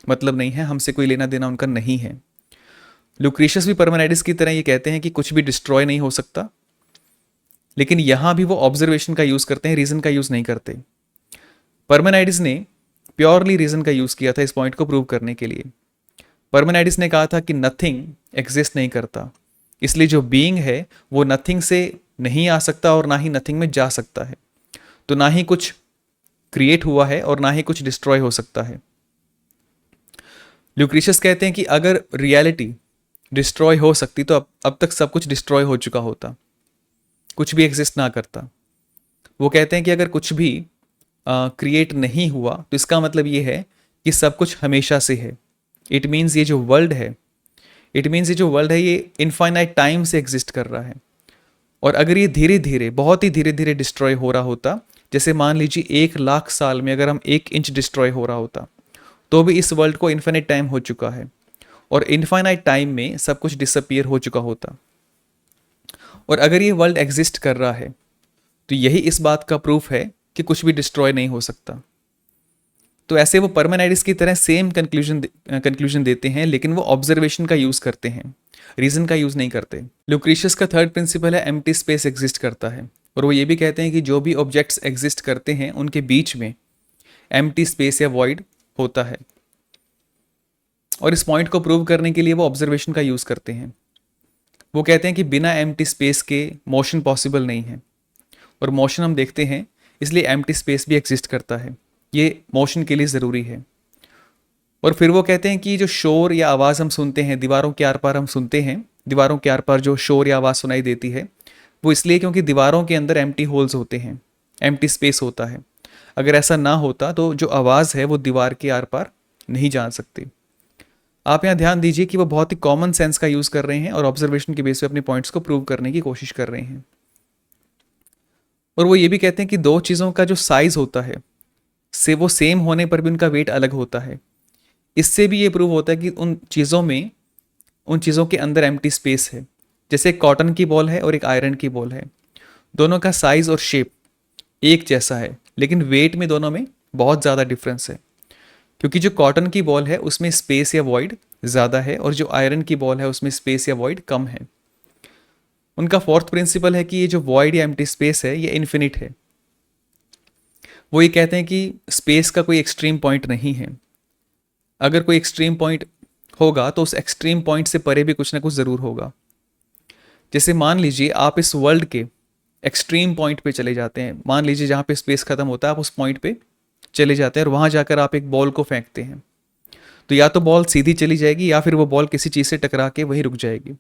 मतलब नहीं है, हमसे कोई लेना देना उनका नहीं है। लुक्रीशियस भी परमेनाइडिस की तरह ये कहते हैं कि कुछ भी डिस्ट्रॉय नहीं हो सकता, लेकिन यहाँ भी वो ऑब्जर्वेशन का यूज़ करते हैं, रीज़न का यूज़ नहीं करते। परमेनाइडिस ने प्योरली रीज़न का यूज़ किया था इस पॉइंट को प्रूव करने के लिए। परमेनाइडिस ने कहा था कि नथिंग एग्जिस्ट नहीं करता, इसलिए जो बीइंग है वो नथिंग से नहीं आ सकता और ना ही नथिंग में जा सकता है। तो ना ही कुछ क्रिएट हुआ है और ना ही कुछ डिस्ट्रॉय हो सकता है। ल्यूक्रीशियस कहते हैं कि अगर रियलिटी डिस्ट्रॉय हो सकती तो अब तक सब कुछ डिस्ट्रॉय हो चुका होता, कुछ भी एग्जिस्ट ना करता। वो कहते हैं कि अगर कुछ भी क्रिएट नहीं हुआ तो इसका मतलब ये है कि सब कुछ हमेशा से है। इट मीन्स ये जो वर्ल्ड है ये इनफाइनाइट टाइम से एग्जिस्ट कर रहा है। और अगर ये धीरे धीरे, बहुत ही धीरे धीरे डिस्ट्रॉय हो रहा होता, जैसे मान लीजिए 1,00,000 साल में अगर हम 1 इंच डिस्ट्रॉय हो रहा होता, तो भी इस वर्ल्ड को इन्फिनिट टाइम हो चुका है और इनफाइनाइट टाइम में सब कुछ डिसअपियर हो चुका होता। और अगर ये वर्ल्ड एग्जिस्ट कर रहा है तो यही इस बात का प्रूफ है कि कुछ भी डिस्ट्रॉय नहीं हो सकता। तो ऐसे वो परमेनाइडिस की तरह सेम कंक्लूजन देते हैं, लेकिन वो ऑब्जर्वेशन का यूज़ करते हैं, रीज़न का यूज़ नहीं करते। लुक्रीशियस का थर्ड प्रिंसिपल है एम्प्टी स्पेस एग्जिस्ट करता है, और वो ये भी कहते हैं कि जो भी ऑब्जेक्ट्स एग्जिस्ट करते हैं उनके बीच में एम्प्टी स्पेस या वॉइड होता है। और इस पॉइंट को प्रूव करने के लिए वो ऑब्जर्वेशन का यूज़ करते हैं। वो कहते हैं कि बिना एम्प्टी स्पेस के मोशन पॉसिबल नहीं है, और मोशन हम देखते हैं इसलिए एम्प्टी स्पेस भी एग्जिस्ट करता है, ये मोशन के लिए ज़रूरी है। और फिर वो कहते हैं कि जो शोर या आवाज़ हम सुनते हैं, दीवारों के आर पार हम सुनते हैं, दीवारों के आर पार जो शोर या आवाज़ सुनाई देती है वो इसलिए क्योंकि दीवारों के अंदर एम्प्टी होल्स होते हैं, एम्प्टी स्पेस होता है। अगर ऐसा ना होता तो जो आवाज़ है वो दीवार के आर पार नहीं जा सकती। आप यहाँ ध्यान दीजिए कि वो बहुत ही कॉमन सेंस का यूज़ कर रहे हैं और ऑब्जर्वेशन के बेस पे अपने पॉइंट्स को प्रूव करने की कोशिश कर रहे हैं। और वो ये भी कहते हैं कि दो चीज़ों का जो साइज़ होता है से वो सेम होने पर भी उनका वेट अलग होता है। इससे भी ये प्रूव होता है कि उन चीज़ों के अंदर एम्प्टी स्पेस है। जैसे एक कॉटन की बॉल है और एक आयरन की बॉल है, दोनों का साइज़ और शेप एक जैसा है, लेकिन वेट में दोनों में बहुत ज़्यादा डिफरेंस है, क्योंकि जो कॉटन की बॉल है उसमें स्पेस या वॉइड ज़्यादा है और जो आयरन की बॉल है उसमें स्पेस या वॉइड कम है। उनका फोर्थ प्रिंसिपल है कि ये जो वॉइड या एम्प्टी स्पेस है ये इन्फिनिट है। वो ये कहते हैं कि स्पेस का कोई एक्सट्रीम पॉइंट नहीं है। अगर कोई एक्सट्रीम पॉइंट होगा तो उस एक्सट्रीम पॉइंट से परे भी कुछ ना कुछ ज़रूर होगा। जैसे मान लीजिए आप इस वर्ल्ड के एक्सट्रीम पॉइंट पे चले जाते हैं, मान लीजिए जहाँ पे स्पेस ख़त्म होता है, आप उस पॉइंट पे चले जाते हैं और वहाँ जाकर आप एक बॉल को फेंकते हैं, तो या तो बॉल सीधी चली जाएगी या फिर वो बॉल किसी चीज़ से टकरा के वहीं रुक जाएगी।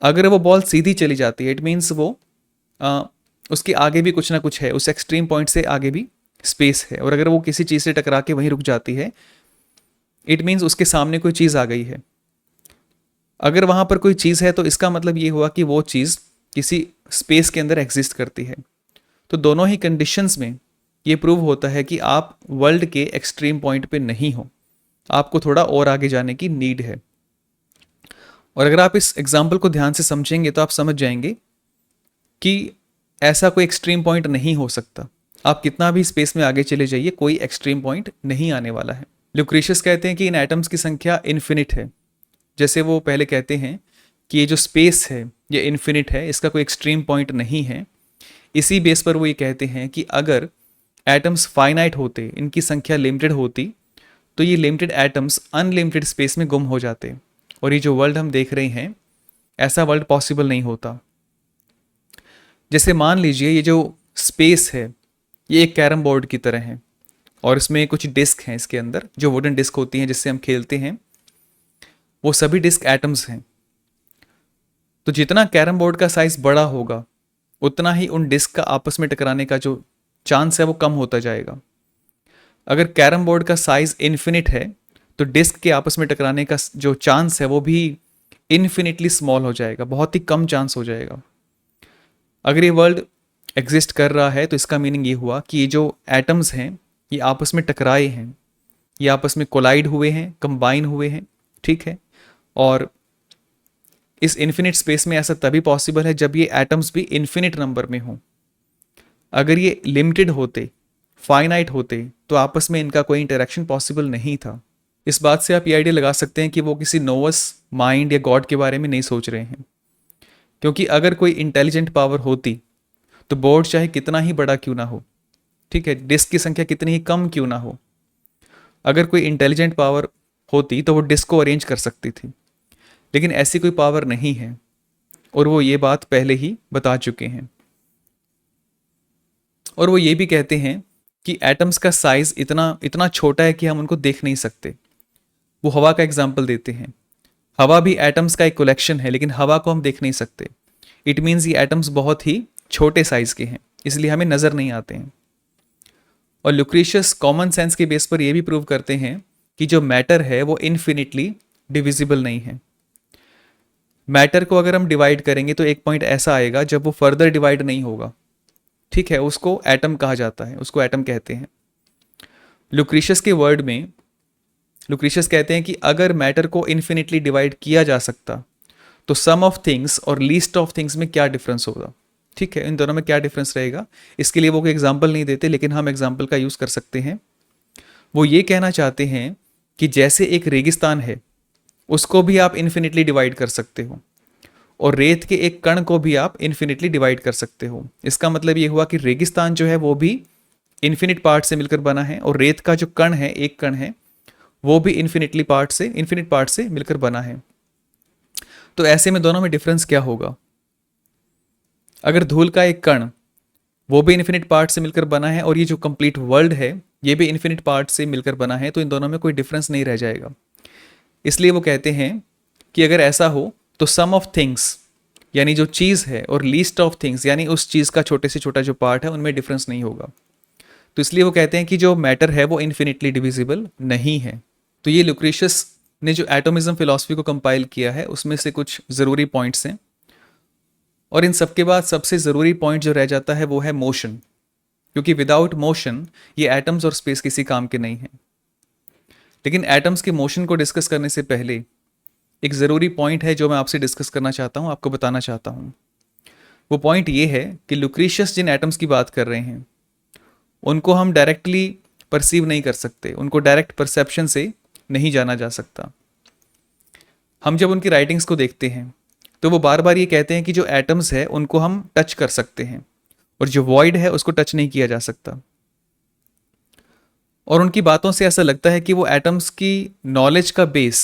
अगर वो बॉल सीधी चली जाती है इट मीन्स वो उसके आगे भी कुछ ना कुछ है, उस एक्सट्रीम पॉइंट से आगे भी स्पेस है। और अगर वो किसी चीज़ से टकरा के वहीं रुक जाती है इट मीन्स उसके सामने कोई चीज़ आ गई है। अगर वहाँ पर कोई चीज़ है तो इसका मतलब ये हुआ कि वो चीज़ किसी स्पेस के अंदर एग्जिस्ट करती है। तो दोनों ही कंडीशंस में ये प्रूव होता है कि आप वर्ल्ड के एक्सट्रीम पॉइंट पे नहीं हो, आपको थोड़ा और आगे जाने की नीड है। और अगर आप इस एग्जाम्पल को ध्यान से समझेंगे तो आप समझ जाएंगे कि ऐसा कोई एक्सट्रीम पॉइंट नहीं हो सकता। आप कितना भी स्पेस में आगे चले जाइए, कोई एक्सट्रीम पॉइंट नहीं आने वाला है। लुक्रीशियस कहते हैं कि इन एटम्स की संख्या इन्फिनिट है। जैसे वो पहले कहते हैं कि ये जो स्पेस है ये इन्फिनिट है, इसका कोई एक्सट्रीम पॉइंट नहीं है। इसी बेस पर वो ये कहते हैं कि अगर एटम्स फाइनाइट होते, इनकी संख्या लिमिटेड होती, तो ये लिमिटेड एटम्स अनलिमिटेड स्पेस में गुम हो जाते। और ये जो वर्ल्ड हम देख रहे हैं, ऐसा वर्ल्ड पॉसिबल नहीं होता। जैसे मान लीजिए ये जो स्पेस है ये एक कैरम बोर्ड की तरह है और इसमें कुछ डिस्क हैं, इसके अंदर जो वुडन डिस्क होती हैं जिससे हम खेलते हैं, वो सभी डिस्क एटम्स हैं। तो जितना कैरम बोर्ड का साइज बड़ा होगा उतना ही उन डिस्क का आपस में टकराने का जो चांस है वो कम होता जाएगा। अगर कैरम बोर्ड का साइज इन्फिनिट है तो डिस्क के आपस में टकराने का जो चांस है वो भी इन्फिनिटली स्मॉल हो जाएगा, बहुत ही कम चांस हो जाएगा। अगर ये वर्ल्ड एग्जिस्ट कर रहा है तो इसका मीनिंग ये हुआ कि ये जो एटम्स हैं ये आपस में टकराए हैं, ये आपस में कोलाइड हुए हैं, कंबाइन हुए हैं, ठीक है। और इस इन्फिनिट स्पेस में ऐसा तभी पॉसिबल है जब ये एटम्स भी इन्फिनिट नंबर में हों। अगर ये लिमिटेड होते, फाइनाइट होते, तो आपस में इनका कोई इंटरेक्शन पॉसिबल नहीं था। इस बात से आप ये आइडिया लगा सकते हैं कि वो किसी नोवस माइंड या गॉड के बारे में नहीं सोच रहे हैं, क्योंकि अगर कोई इंटेलिजेंट पावर होती तो बोर्ड चाहे कितना ही बड़ा क्यों ना हो, ठीक है, डिस्क की संख्या कितनी ही कम क्यों ना हो, अगर कोई इंटेलिजेंट पावर होती तो वो डिस्क को अरेंज कर सकती थी। लेकिन ऐसी कोई पावर नहीं है और वो ये बात पहले ही बता चुके हैं। और वो ये भी कहते हैं कि एटम्स का साइज इतना इतना छोटा है कि हम उनको देख नहीं सकते। वो हवा का एग्जाम्पल देते हैं। हवा भी एटम्स का एक कलेक्शन है, लेकिन हवा को हम देख नहीं सकते। इट मीन्स ये एटम्स बहुत ही छोटे साइज के हैं, इसलिए हमें नज़र नहीं आते हैं। और लुक्रीशियस कॉमन सेंस के बेस पर यह भी प्रूव करते हैं कि जो मैटर है वो इन्फिनिटली डिविजिबल नहीं है। मैटर को अगर हम डिवाइड करेंगे तो एक पॉइंट ऐसा आएगा जब वो फर्दर डिवाइड नहीं होगा, ठीक है, उसको एटम कहा जाता है, उसको एटम कहते हैं। लुक्रीशियस के वर्ड में लुक्रीशियस कहते हैं कि अगर मैटर को इन्फिनिटली डिवाइड किया जा सकता तो सम ऑफ थिंग्स और लीस्ट ऑफ थिंग्स में क्या डिफरेंस होगा, ठीक है, इन दोनों में क्या डिफरेंस रहेगा। इसके लिए वो कोई एग्जाम्पल नहीं देते, लेकिन हम एग्जाम्पल का यूज़ कर सकते हैं। वो ये कहना चाहते हैं कि जैसे एक रेगिस्तान है उसको भी आप इन्फिनिटली डिवाइड कर सकते हो और रेत के एक कण को भी आप इन्फिनिटली डिवाइड कर सकते हो। इसका मतलब ये हुआ कि रेगिस्तान जो है वो भी इन्फिनिट पार्ट से मिलकर बना है और रेत का जो कण है, एक कण है, वो भी इन्फिनिट पार्ट से मिलकर बना है। तो ऐसे में दोनों में डिफरेंस क्या होगा। अगर धूल का एक कण वो भी इन्फिनिट पार्ट से मिलकर बना है और ये जो कंप्लीट वर्ल्ड है ये भी इन्फिनिट पार्ट से मिलकर बना है, तो इन दोनों में कोई डिफरेंस नहीं रह जाएगा। इसलिए वो कहते हैं कि अगर ऐसा हो तो सम ऑफ थिंग्स यानी जो चीज़ है और लीस्ट ऑफ थिंग्स यानी उस चीज़ का छोटे से छोटा जो पार्ट है उनमें डिफरेंस नहीं होगा। तो इसलिए वो कहते हैं कि जो मैटर है वो इन्फिनिटली डिविजिबल नहीं है। तो ये लुक्रीशियस ने जो एटोमिज्म फिलॉसफी को कंपाइल किया है उसमें से कुछ ज़रूरी पॉइंट्स हैं। और इन सब के बाद सबसे ज़रूरी पॉइंट जो रह जाता है वो है मोशन, क्योंकि विदाउट मोशन ये एटम्स और स्पेस किसी काम के नहीं हैं। लेकिन एटम्स के मोशन को डिस्कस करने से पहले एक ज़रूरी पॉइंट है जो मैं आपसे डिस्कस करना चाहता हूँ, आपको बताना चाहता हूँ। वो पॉइंट ये है कि लुक्रीशियस जिन एटम्स की बात कर रहे हैं उनको हम डायरेक्टली परसीव नहीं कर सकते, उनको डायरेक्ट परसेप्शन से नहीं जाना जा सकता। हम जब उनकी राइटिंग्स को देखते हैं तो वो बार बार ये कहते हैं कि जो एटम्स है उनको हम टच कर सकते हैं और जो वॉइड है उसको टच नहीं किया जा सकता। और उनकी बातों से ऐसा लगता है कि वो एटम्स की नॉलेज का बेस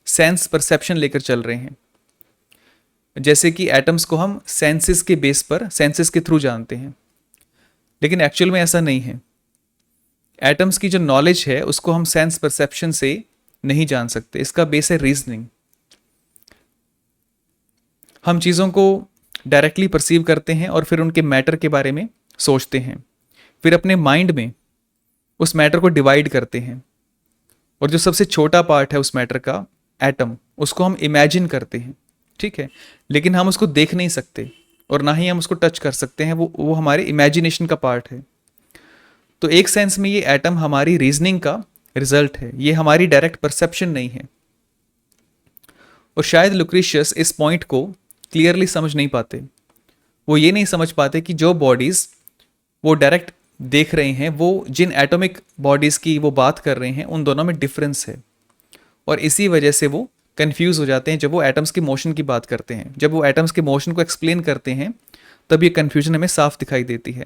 सेंस परसेप्शन लेकर चल रहे हैं, जैसे कि एटम्स को हम सेंसेस के बेस पर, सेंसेस के थ्रू जानते हैं। लेकिन एक्चुअल में ऐसा नहीं है। एटम्स की जो नॉलेज है उसको हम सेंस परसेप्शन से नहीं जान सकते, इसका बेस है रीजनिंग। हम चीज़ों को डायरेक्टली परसीव करते हैं और फिर उनके मैटर के बारे में सोचते हैं, फिर अपने माइंड में उस मैटर को डिवाइड करते हैं और जो सबसे छोटा पार्ट है उस मैटर का, एटम, उसको हम इमेजिन करते हैं, ठीक है, लेकिन हम उसको देख नहीं सकते और ना ही हम उसको टच कर सकते हैं, वो हमारे इमेजिनेशन का पार्ट है। तो एक सेंस में ये एटम हमारी रीजनिंग का रिजल्ट है, ये हमारी डायरेक्ट परसेप्शन नहीं है। और शायद लुक्रीशियस इस पॉइंट को क्लियरली समझ नहीं पाते। वो ये नहीं समझ पाते कि जो बॉडीज़ वो डायरेक्ट देख रहे हैं, वो जिन एटॉमिक बॉडीज़ की वो बात कर रहे हैं, उन दोनों में डिफरेंस है। और इसी वजह से वो कंफ्यूज हो जाते हैं जब वो एटम्स की मोशन की बात करते हैं। जब वो एटम्स के मोशन को एक्सप्लेन करते हैं तब ये कन्फ्यूजन हमें साफ दिखाई देती है,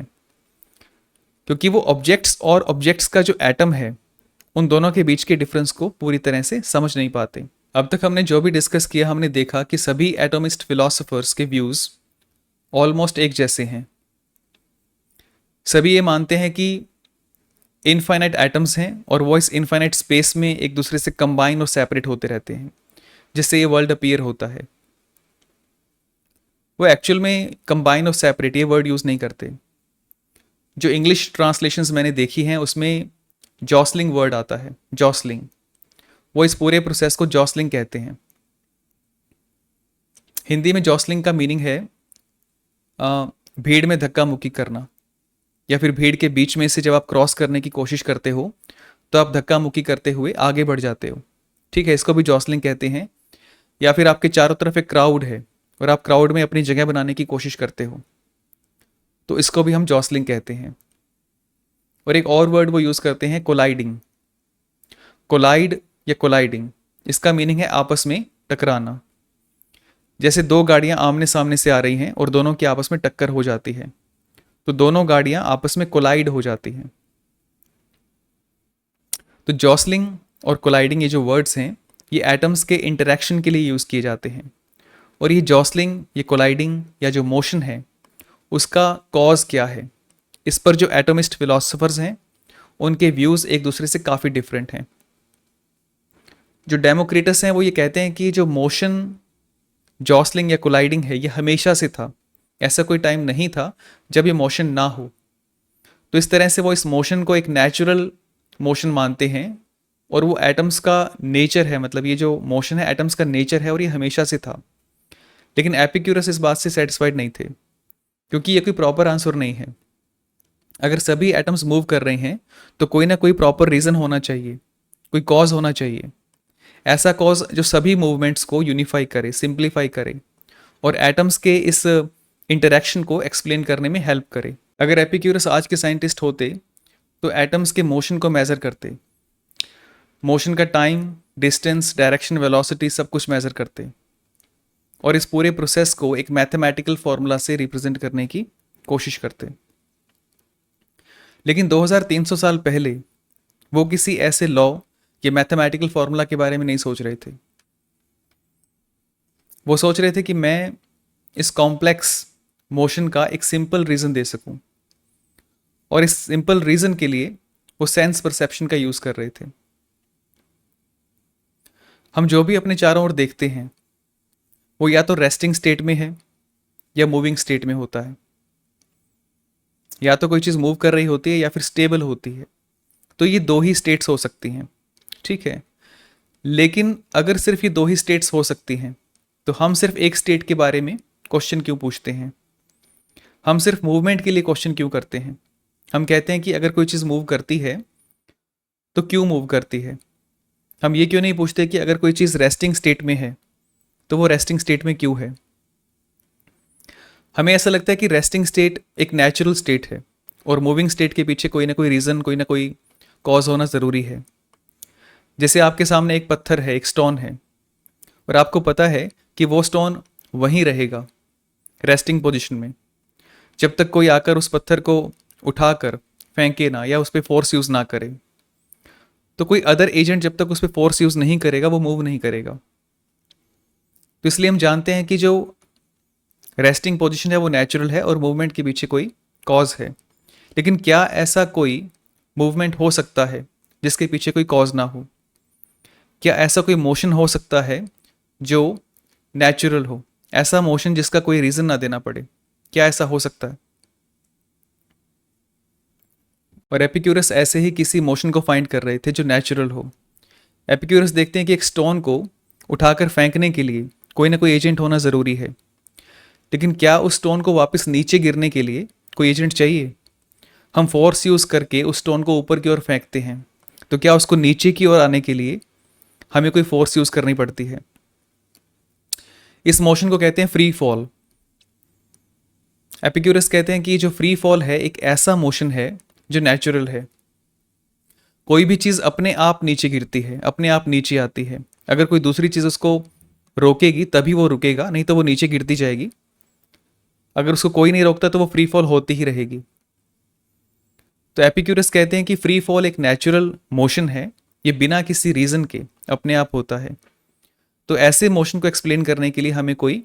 क्योंकि वो ऑब्जेक्ट्स और ऑब्जेक्ट्स का जो एटम है उन दोनों के बीच के डिफरेंस को पूरी तरह से समझ नहीं पाते। अब तक हमने जो भी डिस्कस किया, हमने देखा कि सभी एटॉमिस्ट फिलोसोफर्स के व्यूज़ ऑलमोस्ट एक जैसे हैं। सभी ये मानते हैं कि इनफाइनाइट एटम्स हैं और वो इस इनफाइनाइट स्पेस में एक दूसरे से कंबाइन और सेपरेट होते रहते हैं, जिससे ये वर्ल्ड अपीयर होता है। वो एक्चुअल में कंबाइन और सेपरेट ये वर्ड यूज़ नहीं करते। जो इंग्लिश ट्रांसलेशंस मैंने देखी हैं उसमें जॉसलिंग वर्ड आता है, जॉसलिंग। वो इस पूरे प्रोसेस को जॉसलिंग कहते हैं। हिंदी में जॉसलिंग का मीनिंग है भीड़ में धक्का मुक्की करना, या फिर भीड़ के बीच में से जब आप क्रॉस करने की कोशिश करते हो तो आप धक्का मुक्की करते हुए आगे बढ़ जाते हो। ठीक है, इसको भी जॉसलिंग कहते हैं। या फिर आपके चारों तरफ एक क्राउड है और आप क्राउड में अपनी जगह बनाने की कोशिश करते हो, तो इसको भी हम जॉसलिंग कहते हैं। और एक और वर्ड वो यूज़ करते हैं, कोलाइडिंग। कोलाइड या कोलाइडिंग, इसका मीनिंग है आपस में टकराना। जैसे दो गाड़ियां आमने सामने से आ रही हैं और दोनों की आपस में टक्कर हो जाती है, तो दोनों गाड़ियां आपस में कोलाइड हो जाती हैं। तो जॉसलिंग और कोलाइडिंग ये जो वर्ड्स हैं, ये एटम्स के इंटरेक्शन के लिए यूज़ किए जाते हैं। और ये जॉसलिंग, ये कोलाइडिंग या जो मोशन है, उसका कॉज क्या है, इस पर जो एटोमिस्ट फिलोसोफर्स हैं उनके व्यूज़ एक दूसरे से काफ़ी डिफरेंट हैं। जो डेमोक्रिटस हैं वो ये कहते हैं कि जो मोशन जॉसलिंग या कोलाइडिंग है ये हमेशा से था, ऐसा कोई टाइम नहीं था जब ये मोशन ना हो। तो इस तरह से वो इस मोशन को एक नेचुरल मोशन मानते हैं और वो एटम्स का नेचर है, मतलब ये जो मोशन है एटम्स का नेचर है और ये हमेशा से था। लेकिन एपिक्यूरस इस बात से सेटिस्फाइड नहीं थे, क्योंकि ये कोई प्रॉपर आंसर नहीं है। अगर सभी एटम्स मूव कर रहे हैं तो कोई ना कोई प्रॉपर रीज़न होना चाहिए, कोई कॉज होना चाहिए। ऐसा कॉज जो सभी मूवमेंट्स को यूनिफाई करे, सिंप्लीफाई करे और एटम्स के इस इंटरेक्शन को एक्सप्लेन करने में हेल्प करे। अगर एपिक्यूरस आज के साइंटिस्ट होते तो एटम्स के मोशन को मेज़र करते, मोशन का टाइम, डिस्टेंस, डायरेक्शन, वेलोसिटी सब कुछ मेज़र करते और इस पूरे प्रोसेस को एक मैथमेटिकल फॉर्मूला से रिप्रेजेंट करने की कोशिश करते। लेकिन 2300 साल पहले वो किसी ऐसे लॉ या मैथमेटिकल फॉर्मूला के बारे में नहीं सोच रहे थे। वो सोच रहे थे कि मैं इस कॉम्प्लेक्स मोशन का एक सिंपल रीज़न दे सकूं, और इस सिंपल रीज़न के लिए वो सेंस परसेप्शन का यूज़ कर रहे थे। हम जो भी अपने चारों ओर देखते हैं वो या तो रेस्टिंग स्टेट में है या मूविंग स्टेट में होता है। या तो कोई चीज़ मूव कर रही होती है या फिर स्टेबल होती है। तो ये दो ही स्टेट्स हो सकती हैं, ठीक है। लेकिन अगर सिर्फ ये दो ही स्टेट्स हो सकती हैं तो हम सिर्फ एक स्टेट के बारे में क्वेश्चन क्यों पूछते हैं? हम सिर्फ मूवमेंट के लिए क्वेश्चन क्यों करते हैं? हम कहते हैं कि अगर कोई चीज़ मूव करती है तो क्यों मूव करती है? हम ये क्यों नहीं पूछते कि अगर कोई चीज़ रेस्टिंग स्टेट में है तो वो रेस्टिंग स्टेट में क्यों है? हमें ऐसा लगता है कि रेस्टिंग स्टेट एक नेचुरल स्टेट है और मूविंग स्टेट के पीछे कोई ना कोई रीज़न, कोई ना कोई कॉज होना ज़रूरी है। जैसे आपके सामने एक पत्थर है, एक स्टोन है, और आपको पता है कि वो स्टोन वहीं रहेगा रेस्टिंग पोजीशन में जब तक कोई आकर उस पत्थर को उठाकर फेंके ना या उस पर फोर्स यूज़ ना करे। तो कोई अदर एजेंट जब तक उस पर फोर्स यूज़ नहीं करेगा वो मूव नहीं करेगा। तो इसलिए हम जानते हैं कि जो रेस्टिंग पोजीशन है वो नेचुरल है और मूवमेंट के पीछे कोई कॉज है। लेकिन क्या ऐसा कोई मूवमेंट हो सकता है जिसके पीछे कोई कॉज ना हो? क्या ऐसा कोई मोशन हो सकता है जो नेचुरल हो, ऐसा मोशन जिसका कोई रीज़न ना देना पड़े? क्या ऐसा हो सकता है? और एपिक्यूरस ऐसे ही किसी मोशन को फाइंड कर रहे थे जो नेचुरल हो। एपिक्यूरस देखते हैं कि एक स्टोन को उठाकर फेंकने के लिए कोई ना कोई एजेंट होना ज़रूरी है, लेकिन क्या उस स्टोन को वापस नीचे गिरने के लिए कोई एजेंट चाहिए? हम फोर्स यूज़ करके उस स्टोन को ऊपर की ओर फेंकते हैं, तो क्या उसको नीचे की ओर आने के लिए हमें कोई फोर्स यूज़ करनी पड़ती है? इस मोशन को कहते हैं फ्री फॉल। एपिक्यूरस कहते हैं कि जो फ्री फॉल है एक ऐसा मोशन है जो नेचुरल है। कोई भी चीज़ अपने आप नीचे गिरती है, अपने आप नीचे आती है। अगर कोई दूसरी चीज़ उसको रोकेगी तभी वो रुकेगा, नहीं तो वो नीचे गिरती जाएगी। अगर उसको कोई नहीं रोकता तो वो फ्री फॉल होती ही रहेगी। तो एपिक्यूरस कहते हैं कि फ्री फॉल एक नेचुरल मोशन है, ये बिना किसी रीज़न के अपने आप होता है। तो ऐसे मोशन को एक्सप्लेन करने के लिए हमें कोई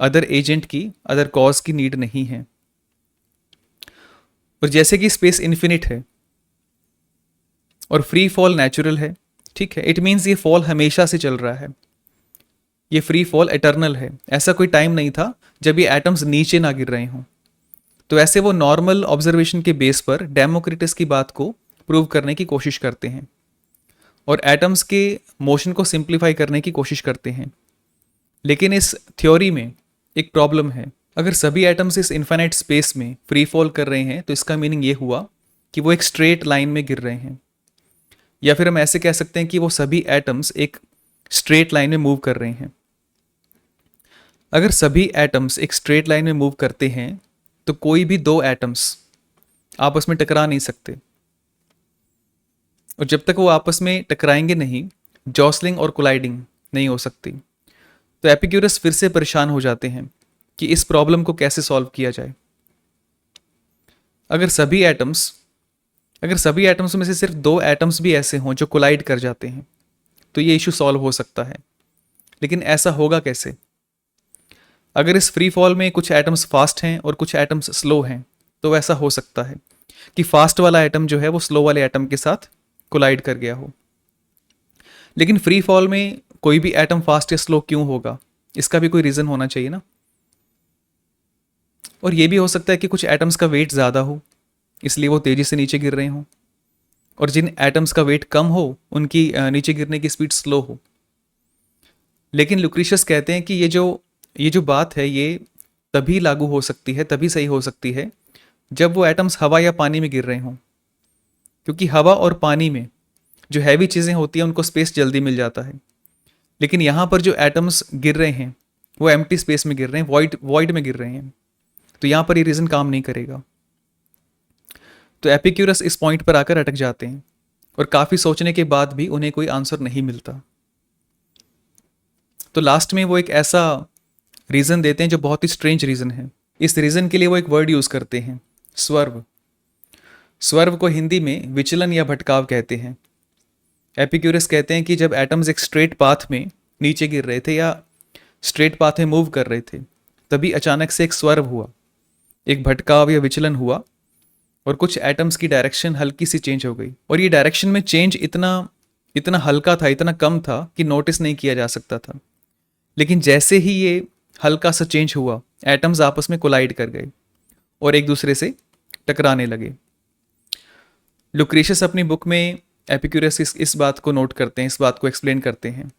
अदर एजेंट की, अदर कॉज की नीड नहीं है। और जैसे कि स्पेस इन्फिनिट है और फ्री फॉल नेचुरल है, ठीक है, इट मीन्स ये फॉल हमेशा से चल रहा है, ये फ्री फॉल एटर्नल है। ऐसा कोई टाइम नहीं था जब ये एटम्स नीचे ना गिर रहे हों। तो ऐसे वो नॉर्मल ऑब्जर्वेशन के बेस पर डेमोक्रिटस की बात को प्रूव करने की कोशिश करते हैं और एटम्स के मोशन को सिंप्लीफाई करने की कोशिश करते हैं। लेकिन इस थ्योरी में एक प्रॉब्लम है। अगर सभी एटम्स इस इन्फाइनाइट स्पेस में फ्री फॉल कर रहे हैं तो इसका मीनिंग ये हुआ कि वो एक स्ट्रेट लाइन में गिर रहे हैं, या फिर हम ऐसे कह सकते हैं कि वो सभी एटम्स एक स्ट्रेट लाइन में मूव कर रहे हैं। अगर सभी एटम्स एक स्ट्रेट लाइन में मूव करते हैं तो कोई भी दो एटम्स आपस में टकरा नहीं सकते, और जब तक वो आपस में टकराएंगे नहीं, जॉसलिंग और कोलाइडिंग नहीं हो सकती। तो एपिक्यूरस फिर से परेशान हो जाते हैं कि इस प्रॉब्लम को कैसे सॉल्व किया जाए। अगर सभी एटम्स में से सिर्फ दो एटम्स भी ऐसे हों जो कोलाइड कर जाते हैं तो ये इशू सॉल्व हो सकता है। लेकिन ऐसा होगा कैसे? अगर इस फ्री फॉल में कुछ एटम्स फास्ट हैं और कुछ एटम्स स्लो हैं तो ऐसा हो सकता है कि फास्ट वाला एटम जो है वो स्लो वाले एटम के साथ कोलाइड कर गया हो। लेकिन फ्री फॉल में कोई भी एटम फास्ट या स्लो क्यों होगा? इसका भी कोई रीज़न होना चाहिए ना। और ये भी हो सकता है कि कुछ एटम्स का वेट ज़्यादा हो इसलिए वो तेज़ी से नीचे गिर रहे हों, और जिन एटम्स का वेट कम हो उनकी नीचे गिरने की स्पीड स्लो हो। लेकिन लुक्रीशियस कहते हैं कि ये जो बात है ये तभी लागू हो सकती है, तभी सही हो सकती है जब वो एटम्स हवा या पानी में गिर रहे हों, क्योंकि हवा और पानी में जो हैवी चीज़ें होती हैं उनको स्पेस जल्दी मिल जाता है। लेकिन यहाँ पर जो एटम्स गिर रहे हैं वो एम्प्टी स्पेस में गिर रहे हैं, वॉइड में गिर रहे हैं, तो यहाँ पर ये रीज़न काम नहीं करेगा। तो एपिक्यूरस इस पॉइंट पर आकर अटक जाते हैं और काफ़ी सोचने के बाद भी उन्हें कोई आंसर नहीं मिलता। तो लास्ट में वो एक ऐसा रीज़न देते हैं जो बहुत ही स्ट्रेंज रीज़न है। इस रीज़न के लिए वो एक वर्ड यूज़ करते हैं, स्वर्व। स्वर्व को हिंदी में विचलन या भटकाव कहते हैं। एपिक्यूरस कहते हैं कि जब एटम्स एक स्ट्रेट पाथ में नीचे गिर रहे थे या स्ट्रेट पाथ में मूव कर रहे थे तभी अचानक से एक स्वर्व हुआ, एक भटकाव या विचलन हुआ, और कुछ एटम्स की डायरेक्शन हल्की सी चेंज हो गई। और ये डायरेक्शन में चेंज इतना हल्का था, इतना कम था कि नोटिस नहीं किया जा सकता था। लेकिन जैसे ही ये हल्का सा चेंज हुआ, एटम्स आपस में कोलाइड कर गए और एक दूसरे से टकराने लगे। लुक्रीशियस अपनी बुक में एपिक्यूरस इस बात को नोट करते हैं, इस बात को एक्सप्लेन करते हैं।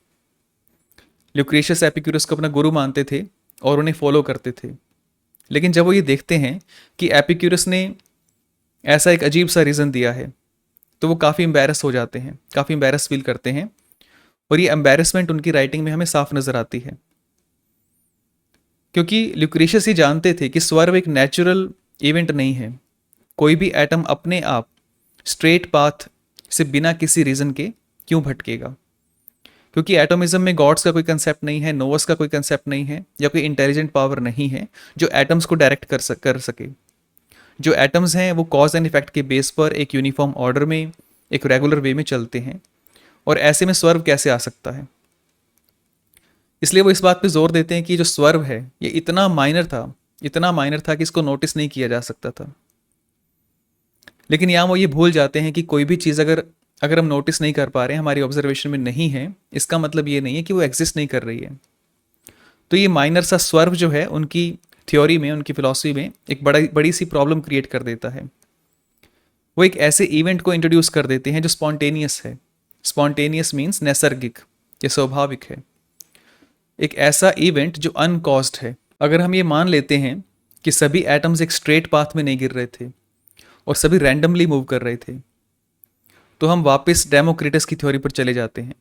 लुक्रीशियस एपिक्यूरस को अपना गुरु मानते थे और उन्हें फॉलो करते थे। लेकिन जब वो ये देखते हैं कि एपिक्यूरस ने ऐसा एक अजीब सा रीज़न दिया है तो वो काफ़ी एम्बैरस हो जाते हैं, काफ़ी एम्बैरस फील करते हैं, और ये एम्बैरसमेंट उनकी राइटिंग में हमें साफ नज़र आती है। क्योंकि लुक्रीशियस ही जानते थे कि स्वर्व एक नेचुरल इवेंट नहीं है। कोई भी एटम अपने आप स्ट्रेट पाथ से बिना किसी रीज़न के क्यों भटकेगा? क्योंकि एटोमिज्म में गॉड्स का कोई कंसेप्ट नहीं है, नोवस का कोई कंसेप्ट नहीं है, या कोई इंटेलिजेंट पावर नहीं है जो एटम्स को डायरेक्ट कर सके। जो एटम्स हैं वो कॉज एंड इफेक्ट के बेस पर एक यूनिफॉर्म ऑर्डर में, एक रेगुलर वे में चलते हैं, और ऐसे में स्वर्व कैसे आ सकता है? इसलिए वो इस बात पे जोर देते हैं कि जो स्वर्व है ये इतना माइनर था कि इसको नोटिस नहीं किया जा सकता था। लेकिन यहाँ वो ये भूल जाते हैं कि कोई भी चीज़ अगर हम नोटिस नहीं कर पा रहे हैं, हमारी ऑब्जर्वेशन में नहीं है, इसका मतलब ये नहीं है कि वो एग्जिस्ट नहीं कर रही है। तो ये माइनर सा स्वर्व जो है उनकी थ्योरी में, उनकी फिलॉसफी में एक बड़ी सी प्रॉब्लम क्रिएट कर देता है। वो एक ऐसे इवेंट को इंट्रोड्यूस कर देते हैं जो स्पॉन्टेनियस है। स्पॉन्टेनियस मीन्स नैसर्गिक या स्वाभाविक है। एक ऐसा इवेंट जो अनकॉज्ड है। अगर हम ये मान लेते हैं कि सभी एटम्स एक स्ट्रेट पाथ में नहीं गिर रहे थे और सभी रैंडमली मूव कर रहे थे, तो हम वापस डेमोक्रिटस की थ्योरी पर चले जाते हैं।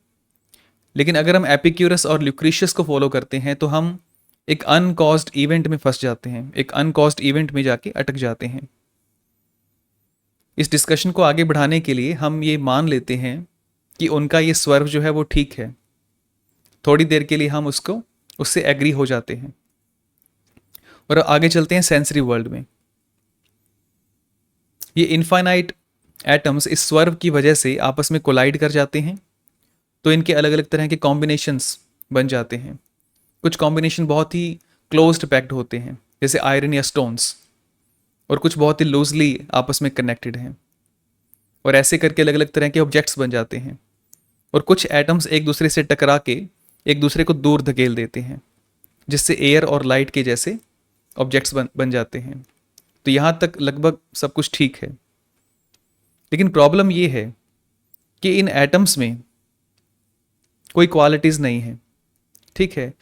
लेकिन अगर हम एपिक्यूरस और ल्यूक्रीशियस को फॉलो करते हैं तो हम एक अनकॉज्ड इवेंट में फंस जाते हैं, एक अनकॉज्ड इवेंट में जाके अटक जाते हैं। इस डिस्कशन को आगे बढ़ाने के लिए हम ये मान लेते हैं कि उनका ये स्वर्व जो है वो ठीक है। थोड़ी देर के लिए हम उससे एग्री हो जाते हैं और आगे चलते हैं सेंसरी वर्ल्ड में। ये इनफाइनाइट एटम्स इस स्वर्व की वजह से आपस में कोलाइड कर जाते हैं, तो इनके अलग अलग तरह के कॉम्बिनेशंस बन जाते हैं। कुछ कॉम्बिनेशन बहुत ही क्लोज्ड पैक्ड होते हैं, जैसे आयरन या स्टोन्स, और कुछ बहुत ही लूजली आपस में कनेक्टेड हैं, और ऐसे करके अलग अलग तरह के ऑब्जेक्ट्स बन जाते हैं। और कुछ एटम्स एक दूसरे से टकरा के एक दूसरे को दूर धकेल देते हैं, जिससे एयर और लाइट के जैसे ऑब्जेक्ट्स बन जाते हैं। तो यहाँ तक लगभग सब कुछ ठीक है, लेकिन प्रॉब्लम ये है कि इन एटम्स में कोई क्वालिटीज़ नहीं है। ठीक है,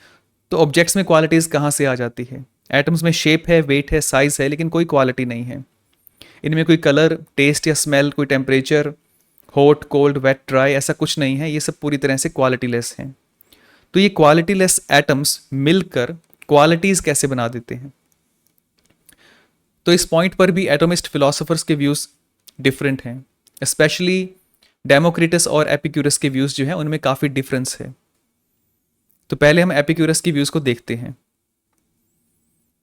तो ऑब्जेक्ट्स में क्वालिटीज़ कहाँ से आ जाती है? एटम्स में शेप है, वेट है, साइज है, लेकिन कोई क्वालिटी नहीं है। इनमें कोई कलर, टेस्ट या स्मेल, कोई temperature, hot, cold, wet, dry, ऐसा कुछ नहीं है। ये सब पूरी तरह से क्वालिटीलेस हैं। तो ये क्वालिटीलेस एटम्स मिलकर क्वालिटीज़ कैसे बना देते हैं? तो इस पॉइंट पर भी एटोमिस्ट फिलोसोफर्स के व्यूज़ डिफरेंट हैं। स्पेशली डेमोक्रिटस और एपिक्यूरस के व्यूज़ जो हैं उनमें काफ़ी डिफरेंस है। तो पहले हम एपिक्यूरस की व्यूज़ को देखते हैं।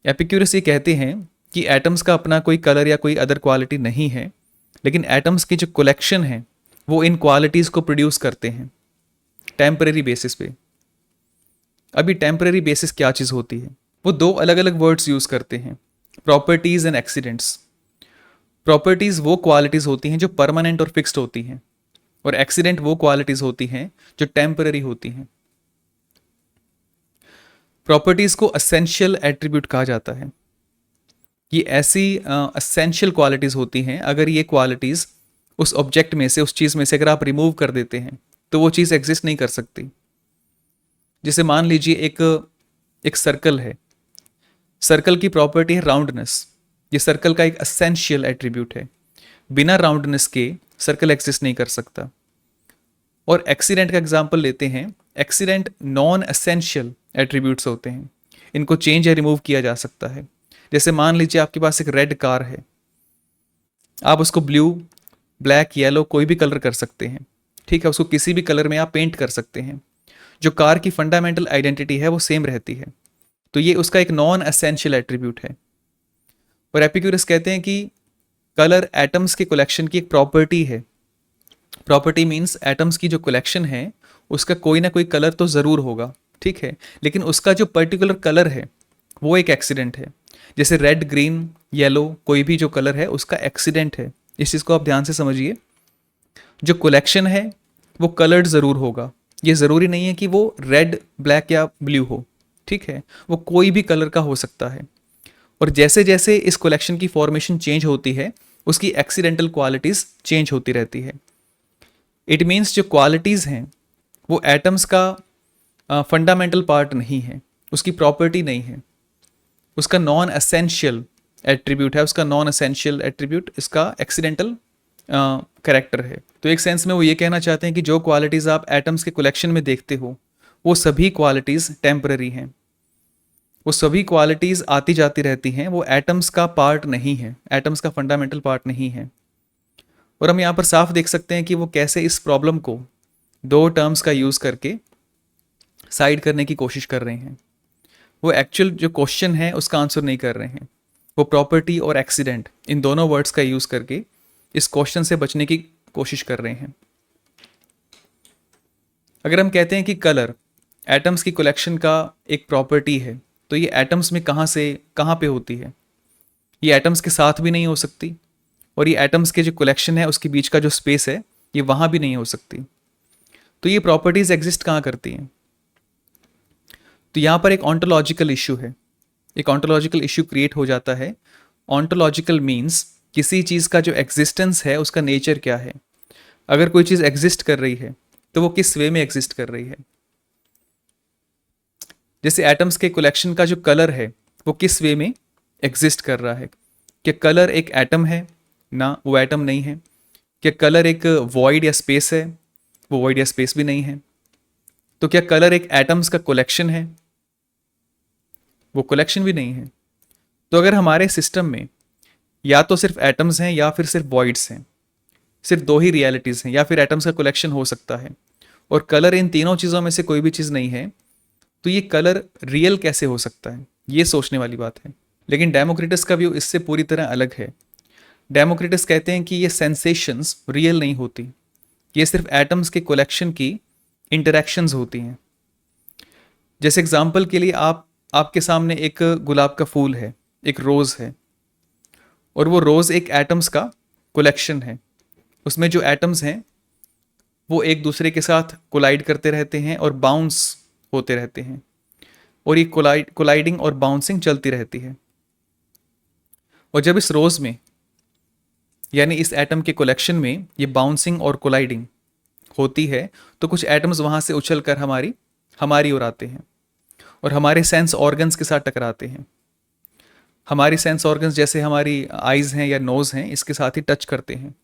एपिक्यूरस ये कहते हैं कि एटम्स का अपना कोई कलर या कोई अदर क्वालिटी नहीं है, लेकिन एटम्स की जो कलेक्शन है वो इन क्वालिटीज़ को प्रोड्यूस करते हैं टेम्परेरी बेसिस पे। अभी टेम्परेरी बेसिस क्या चीज़ होती है? वो दो अलग अलग वर्ड्स यूज़ करते हैं, प्रॉपर्टीज़ एंड एक्सीडेंट्स। प्रॉपर्टीज़ वो क्वालिटीज़ होती हैं जो परमानेंट और फिक्स्ड होती हैं, और एक्सीडेंट वो क्वालिटीज़ होती हैं जो टेम्परेरी होती हैं। प्रॉपर्टीज़ को असेंशियल एट्रीब्यूट कहा जाता है। ये ऐसी असेंशियल क्वालिटीज़ होती हैं, अगर ये क्वालिटीज़ उस ऑब्जेक्ट में से, उस चीज़ में से अगर आप रिमूव कर देते हैं तो वो चीज़ एग्जिस्ट नहीं कर सकती। जैसे मान लीजिए एक सर्कल है। सर्कल की प्रॉपर्टी है राउंडनेस। ये सर्कल का एक असेंशियल एट्रीब्यूट है। बिना राउंडनेस के सर्कल एग्जिस्ट नहीं कर सकता। और एक्सीडेंट का एग्जांपल लेते हैं। एक्सीडेंट नॉन एसेंशियल एट्रीब्यूट्स होते हैं, इनको चेंज या रिमूव किया जा सकता है। जैसे मान लीजिए आपके पास एक रेड कार है, आप उसको ब्लू, ब्लैक, येलो कोई भी कलर कर सकते हैं। ठीक है, उसको किसी भी कलर में आप पेंट कर सकते हैं। जो कार की फंडामेंटल आइडेंटिटी है वो सेम रहती है। तो ये उसका एक नॉन एसेंशियल एट्रीब्यूट है। और एपिक्यूरस कहते हैं कि कलर एटम्स के कलेक्शन की एक प्रॉपर्टी है। प्रॉपर्टी मीन्स एटम्स की जो कलेक्शन है उसका कोई ना कोई कलर तो ज़रूर होगा। ठीक है, लेकिन उसका जो पर्टिकुलर कलर है वो एक एक्सीडेंट है। जैसे रेड, ग्रीन, येलो, कोई भी जो कलर है उसका एक्सीडेंट है। इस चीज़ को आप ध्यान से समझिए। जो कलेक्शन है वो कलर्ड ज़रूर होगा। ये ज़रूरी नहीं है कि वो रेड, ब्लैक या ब्लू हो। ठीक है, वो कोई भी कलर का हो सकता है। और जैसे जैसे इस कलेक्शन की फॉर्मेशन चेंज होती है उसकी एक्सीडेंटल क्वालिटीज़ चेंज होती रहती है। इट मीन्स जो क्वालिटीज़ हैं वो एटम्स का फंडामेंटल पार्ट नहीं है, उसकी प्रॉपर्टी नहीं है, उसका नॉन एसेंशियल एट्रीब्यूट है। उसका नॉन एसेंशियल एट्रीब्यूट इसका एक्सीडेंटल कैरेक्टर है। तो एक सेंस में वो ये कहना चाहते हैं कि जो क्वालिटीज़ आप एटम्स के कलेक्शन में देखते हो वो सभी क्वालिटीज़ टेम्पररी हैं। वो सभी क्वालिटीज़ आती जाती रहती हैं, वो एटम्स का पार्ट नहीं है, एटम्स का फंडामेंटल पार्ट नहीं है। और हम यहाँ पर साफ देख सकते हैं कि वो कैसे इस प्रॉब्लम को दो टर्म्स का यूज़ करके साइड करने की कोशिश कर रहे हैं। वो एक्चुअल जो क्वेश्चन है उसका आंसर नहीं कर रहे हैं। वो प्रॉपर्टी और एक्सीडेंट इन दोनों वर्ड्स का यूज़ करके इस क्वेश्चन से बचने की कोशिश कर रहे हैं। अगर हम कहते हैं कि कलर एटम्स की कलेक्शन का एक प्रॉपर्टी है, तो ये एटम्स में कहाँ से कहाँ पे होती है? ये एटम्स के साथ भी नहीं हो सकती, और ये एटम्स के जो कलेक्शन है उसके बीच का जो स्पेस है ये वहाँ भी नहीं हो सकती। तो ये प्रॉपर्टीज़ एग्जिस्ट कहाँ करती हैं? तो यहाँ पर एक ऑन्टोलॉजिकल इशू है। एक ऑन्टोलॉजिकल इशू क्रिएट हो जाता है। ऑन्टोलॉजिकल मीन्स किसी चीज़ का जो एग्जिस्टेंस है उसका नेचर क्या है। अगर कोई चीज़ एग्जिस्ट कर रही है तो वो किस वे में एग्जिस्ट कर रही है। जैसे एटम्स के कलेक्शन का जो कलर है वो किस वे में एग्जिस्ट कर रहा है। क्या कलर एक एटम है? ना, वो एटम नहीं है। क्या कलर एक वॉइड या स्पेस है? वो वॉइड या स्पेस भी नहीं है। तो क्या कलर एक एटम्स का कलेक्शन है? वो कलेक्शन भी नहीं है। तो अगर हमारे सिस्टम में या तो सिर्फ एटम्स हैं या फिर सिर्फ वॉइड्स हैं, सिर्फ दो ही रियलिटीज़ हैं, या फिर एटम्स का कलेक्शन हो सकता है, और कलर इन तीनों चीज़ों में से कोई भी चीज़ नहीं है, तो ये कलर रियल कैसे हो सकता है? ये सोचने वाली बात है। लेकिन डेमोक्रिटस का व्यू इससे पूरी तरह अलग है। डेमोक्रिटस कहते हैं कि ये सेंसेशंस रियल नहीं होती, ये सिर्फ एटम्स के कलेक्शन की इंटरेक्शंस होती हैं। जैसे एग्जाम्पल के लिए आपके सामने एक गुलाब का फूल है, एक रोज़ है, और वो रोज़ एक एटम्स का कोलेक्शन है। उसमें जो एटम्स हैं वो एक दूसरे के साथ कोलाइड करते रहते हैं और बाउंस होते रहते हैं, और ये कोलाइडिंग और बाउंसिंग चलती रहती है। और जब इस रोज़ में, यानी इस एटम के कलेक्शन में, ये बाउंसिंग और कोलाइडिंग होती है, तो कुछ एटम्स वहाँ से उछल कर हमारी ओर आते हैं और हमारे सेंस ऑर्गन्स के साथ टकराते हैं। हमारी सेंस ऑर्गन्स जैसे हमारी आइज़ हैं या नोज़ हैं, इसके साथ ही टच करते हैं।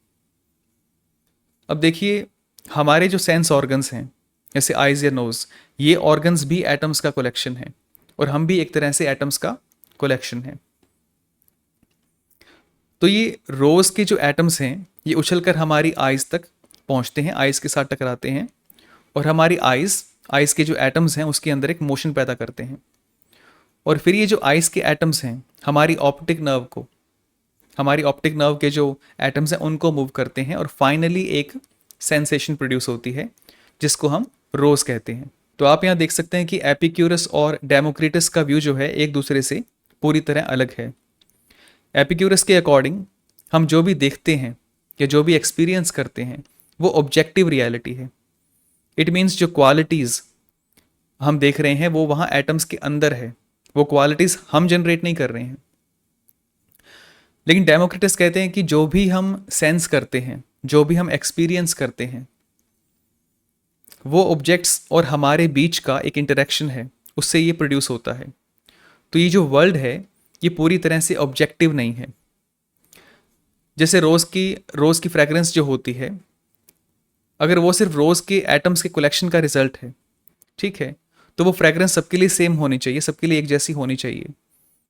अब देखिए, हमारे जो सेंस ऑर्गन्स हैं जैसे आइज़ या नोज़, ये ऑर्गन्स भी एटम्स का कलेक्शन है, और हम भी एक तरह से एटम्स का कलेक्शन है। तो ये रोज़ के जो एटम्स हैं ये उछलकर हमारी आइज़ तक पहुंचते हैं, आइज़ के साथ टकराते हैं, और हमारी आइज़ के जो एटम्स हैं उसके अंदर एक मोशन पैदा करते हैं। और फिर ये जो आइज़ के एटम्स हैं हमारी ऑप्टिक नर्व के जो एटम्स हैं उनको मूव करते हैं, और फाइनली एक सेंसेशन प्रोड्यूस होती है जिसको हम रोज़ कहते हैं। तो आप यहाँ देख सकते हैं कि एपिक्यूरस और डेमोक्रिटस का व्यू जो है एक दूसरे से पूरी तरह अलग है। एपिक्यूरस के अकॉर्डिंग हम जो भी देखते हैं या जो भी एक्सपीरियंस करते हैं वो ऑब्जेक्टिव रियलिटी है। इट मीन्स जो क्वालिटीज़ हम देख रहे हैं वो वहाँ एटम्स के अंदर है, वो क्वालिटीज़ हम जनरेट नहीं कर रहे हैं। लेकिन डेमोक्रिटस कहते हैं कि जो भी हम सेंस करते हैं, जो भी हम एक्सपीरियंस करते हैं, वो ऑब्जेक्ट्स और हमारे बीच का एक इंटरेक्शन है, उससे ये प्रोड्यूस होता है। तो ये जो वर्ल्ड है ये पूरी तरह से ऑब्जेक्टिव नहीं है। जैसे रोज़ की फ्रेगरेंस जो होती है, अगर वो सिर्फ रोज़ के एटम्स के कलेक्शन का रिजल्ट है, ठीक है, तो वो फ्रेगरेंस सबके लिए सेम होनी चाहिए, सबके लिए एक जैसी होनी चाहिए,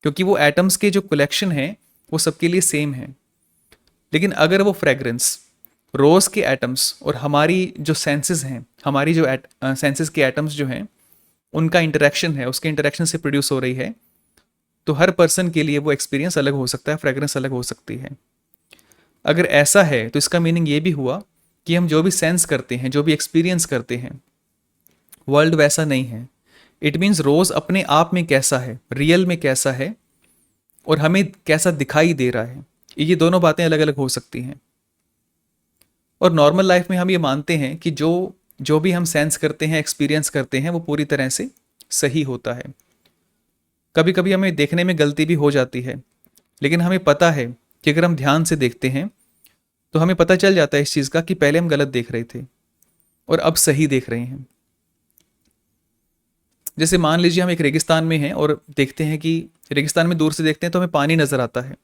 क्योंकि वो एटम्स के जो कलेक्शन है वो सबके लिए सेम है। लेकिन अगर वो फ्रेगरेंस रोज़ के एटम्स और हमारी जो सेंसेस हैं, हमारी जो सेंसेस के एटम्स जो हैं उनका इंटरेक्शन है, उसके इंटरेक्शन से प्रोड्यूस हो रही है, तो हर पर्सन के लिए वो एक्सपीरियंस अलग हो सकता है, फ्रेगरेंस अलग हो सकती है। अगर ऐसा है तो इसका मीनिंग ये भी हुआ कि हम जो भी सेंस करते हैं, जो भी एक्सपीरियंस करते हैं, वर्ल्ड वैसा नहीं है। इट मीन्स रोज़ अपने आप में कैसा है, रियल में कैसा है, और हमें कैसा दिखाई दे रहा है, ये दोनों बातें अलग अलग हो सकती हैं। और नॉर्मल लाइफ में हम ये मानते हैं कि जो भी हम सेंस करते हैं, एक्सपीरियंस करते हैं, वो पूरी तरह से सही होता है। कभी कभी हमें देखने में गलती भी हो जाती है, लेकिन हमें पता है कि अगर हम ध्यान से देखते हैं तो हमें पता चल जाता है इस चीज़ का कि पहले हम गलत देख रहे थे और अब सही देख रहे हैं। जैसे मान लीजिए हम एक रेगिस्तान में हैं और देखते हैं कि रेगिस्तान में दूर से देखते हैं तो हमें पानी नज़र आता है,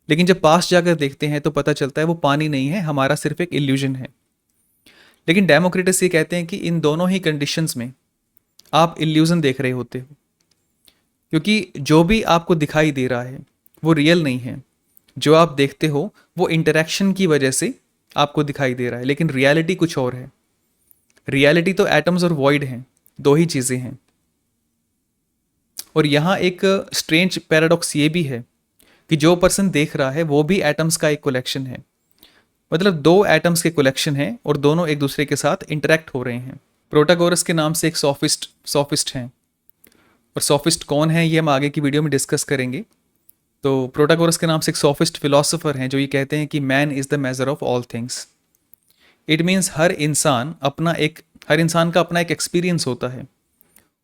लेकिन जब पास जाकर देखते हैं तो पता चलता है वो पानी नहीं है, हमारा सिर्फ एक इल्यूजन है। लेकिन डेमोक्रिटस ये कहते हैं कि इन दोनों ही कंडीशंस में आप इल्यूजन देख रहे होते हो, क्योंकि जो भी आपको दिखाई दे रहा है वो रियल नहीं है। जो आप देखते हो वो इंटरेक्शन की वजह से आपको दिखाई दे रहा है, लेकिन रियलिटी कुछ और है। रियलिटी तो एटम्स और वॉइड हैं, दो ही चीज़ें हैं। और यहाँ एक स्ट्रेंज पैराडॉक्स ये भी है कि जो पर्सन देख रहा है वो भी एटम्स का एक कलेक्शन है, मतलब दो एटम्स के कलेक्शन हैं और दोनों एक दूसरे के साथ इंटरेक्ट हो रहे हैं। प्रोटागोरस के नाम से एक सॉफिस्ट हैं, और सॉफिस्ट कौन है ये हम आगे की वीडियो में डिस्कस करेंगे। तो प्रोटागोरस के नाम से एक सॉफिस्ट फिलोसोफर हैं जो ये कहते हैं कि man is the measure of all things. It means हर इंसान का अपना एक एक्सपीरियंस होता है,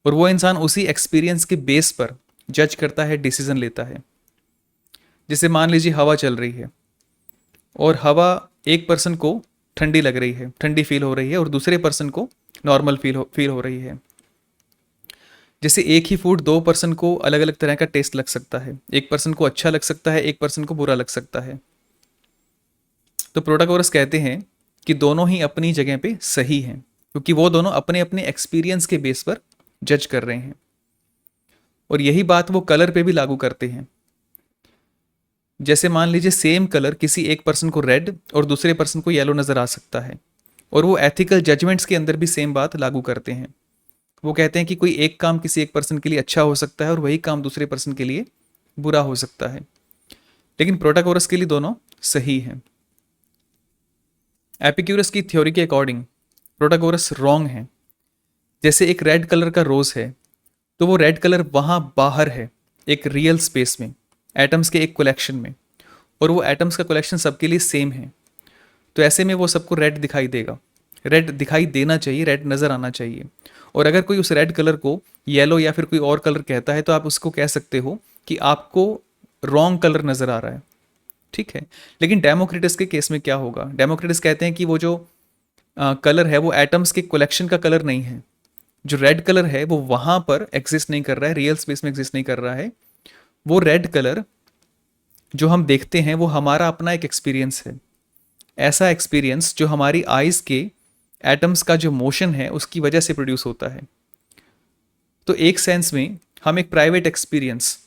और वो इंसान उसी एक्सपीरियंस के बेस पर जज करता है, डिसीजन लेता है। जैसे मान लीजिए हवा चल रही है और हवा एक पर्सन को ठंडी लग रही है, ठंडी फील हो रही है, और दूसरे पर्सन को नॉर्मल फील हो रही है। जैसे एक ही फूड दो पर्सन को अलग अलग तरह का टेस्ट लग सकता है, एक पर्सन को अच्छा लग सकता है, एक पर्सन को बुरा लग सकता है। तो प्रोटागोरस कहते हैं कि दोनों ही अपनी जगह पे सही हैं, क्योंकि वो दोनों अपने अपने एक्सपीरियंस के बेस पर जज कर रहे हैं। और यही बात वो कलर पे भी लागू करते हैं। जैसे मान लीजिए सेम कलर किसी एक पर्सन को रेड और दूसरे पर्सन को येलो नज़र आ सकता है, और वो एथिकल जजमेंट्स के अंदर भी सेम बात लागू करते हैं। वो कहते हैं कि कोई एक काम किसी एक पर्सन के लिए अच्छा हो सकता है और वही काम दूसरे पर्सन के लिए बुरा हो सकता है, लेकिन प्रोटागोरस के लिए दोनों सही हैं। एपिक्यूरस की थ्योरी के अकॉर्डिंग प्रोटागोरस रॉन्ग है। जैसे एक रेड कलर का रोज़ है तो वो रेड कलर वहाँ बाहर है, एक रियल स्पेस में, एटम्स के एक कलेक्शन में, और वो एटम्स का कलेक्शन सबके लिए सेम है। तो ऐसे में वो सबको रेड दिखाई देगा, रेड दिखाई देना चाहिए, रेड नज़र आना चाहिए। और अगर कोई उस रेड कलर को येलो या फिर कोई और कलर कहता है तो आप उसको कह सकते हो कि आपको रॉन्ग कलर नज़र आ रहा है, ठीक है। लेकिन डेमोक्रिटस के केस में क्या होगा, डेमोक्रिटस कहते हैं कि वो जो कलर है वो एटम्स के कलेक्शन का कलर नहीं है। जो रेड कलर है वो वहाँ पर एग्जिस्ट नहीं कर रहा है, रियल स्पेस में एग्जिस्ट नहीं कर रहा है। वो रेड कलर जो हम देखते हैं वो हमारा अपना एक एक्सपीरियंस है, ऐसा एक्सपीरियंस जो हमारी आइज़ के एटम्स का जो मोशन है उसकी वजह से प्रोड्यूस होता है। तो एक सेंस में हम एक प्राइवेट एक्सपीरियंस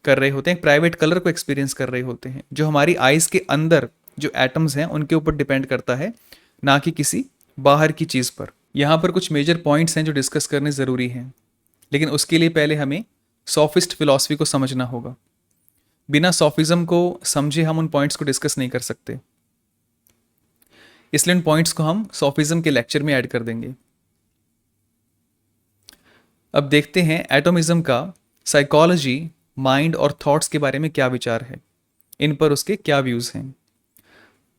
कर रहे होते हैं, एक प्राइवेट कलर को एक्सपीरियंस कर रहे होते हैं, जो हमारी आइज़ के अंदर जो एटम्स हैं उनके ऊपर डिपेंड करता है, ना कि किसी बाहर की चीज़ पर। यहाँ पर कुछ मेजर पॉइंट्स हैं जो डिस्कस करने ज़रूरी हैं, लेकिन उसके लिए पहले हमें सॉफिस्ट फिलॉसफी को समझना होगा। बिना सॉफिज्म को समझे हम उन पॉइंट्स को डिस्कस नहीं कर सकते, इसलिए उन पॉइंट्स को हम सॉफिज्म के लेक्चर में ऐड कर देंगे। अब देखते हैं एटोमिज्म का साइकोलॉजी, माइंड और थॉट्स के बारे में क्या विचार है, इन पर उसके क्या व्यूज़ हैं।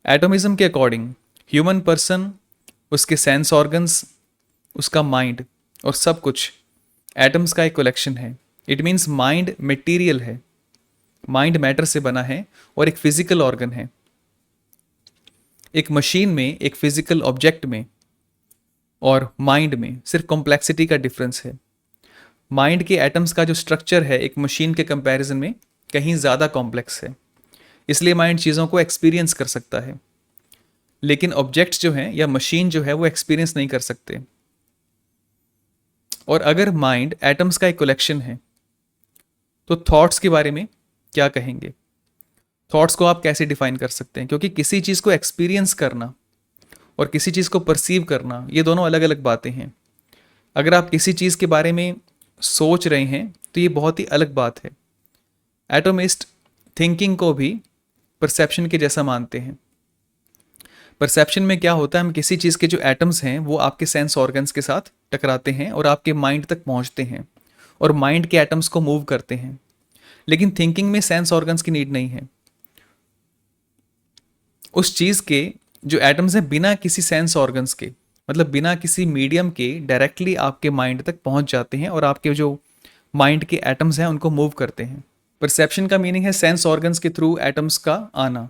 एटोमिज्म के अकॉर्डिंग ह्यूमन पर्सन, उसके सेंस ऑर्गन्स, उसका माइंड और सब कुछ एटम्स का एक कलेक्शन है। इट मीन्स माइंड मटेरियल है, माइंड मैटर से बना है और एक फिजिकल ऑर्गन है। एक मशीन में, एक फिजिकल ऑब्जेक्ट में और माइंड में सिर्फ कॉम्प्लेक्सिटी का डिफरेंस है। माइंड के एटम्स का जो स्ट्रक्चर है एक मशीन के कंपैरिजन में कहीं ज़्यादा कॉम्प्लेक्स है, इसलिए माइंड चीज़ों को एक्सपीरियंस कर सकता है, लेकिन ऑब्जेक्ट्स जो हैं या मशीन जो है वो एक्सपीरियंस नहीं कर सकते। और अगर माइंड एटम्स का एक कलेक्शन है तो थॉट्स के बारे में क्या कहेंगे? थॉट्स को आप कैसे डिफाइन कर सकते हैं? क्योंकि किसी चीज़ को एक्सपीरियंस करना और किसी चीज़ को परसीव करना, ये दोनों अलग अलग बातें हैं। अगर आप किसी चीज़ के बारे में सोच रहे हैं तो ये बहुत ही अलग बात है। एटोमिस्ट थिंकिंग को भी परसेप्शन के जैसा मानते हैं। परसेप्शन में क्या होता है, हम किसी चीज़ के जो एटम्स हैं वो आपके सेंस ऑर्गन्स के साथ टकराते हैं और आपके माइंड तक पहुंचते हैं और माइंड के एटम्स को मूव करते हैं। लेकिन थिंकिंग में सेंस ऑर्गन्स की नीड नहीं है। उस चीज़ के जो एटम्स हैं बिना किसी सेंस ऑर्गन्स के, मतलब बिना किसी मीडियम के, डायरेक्टली आपके माइंड तक पहुंच जाते हैं और आपके जो माइंड के एटम्स हैं उनको मूव करते हैं। परसेप्शन का मीनिंग है सेंस ऑर्गन्स के थ्रू एटम्स का आना,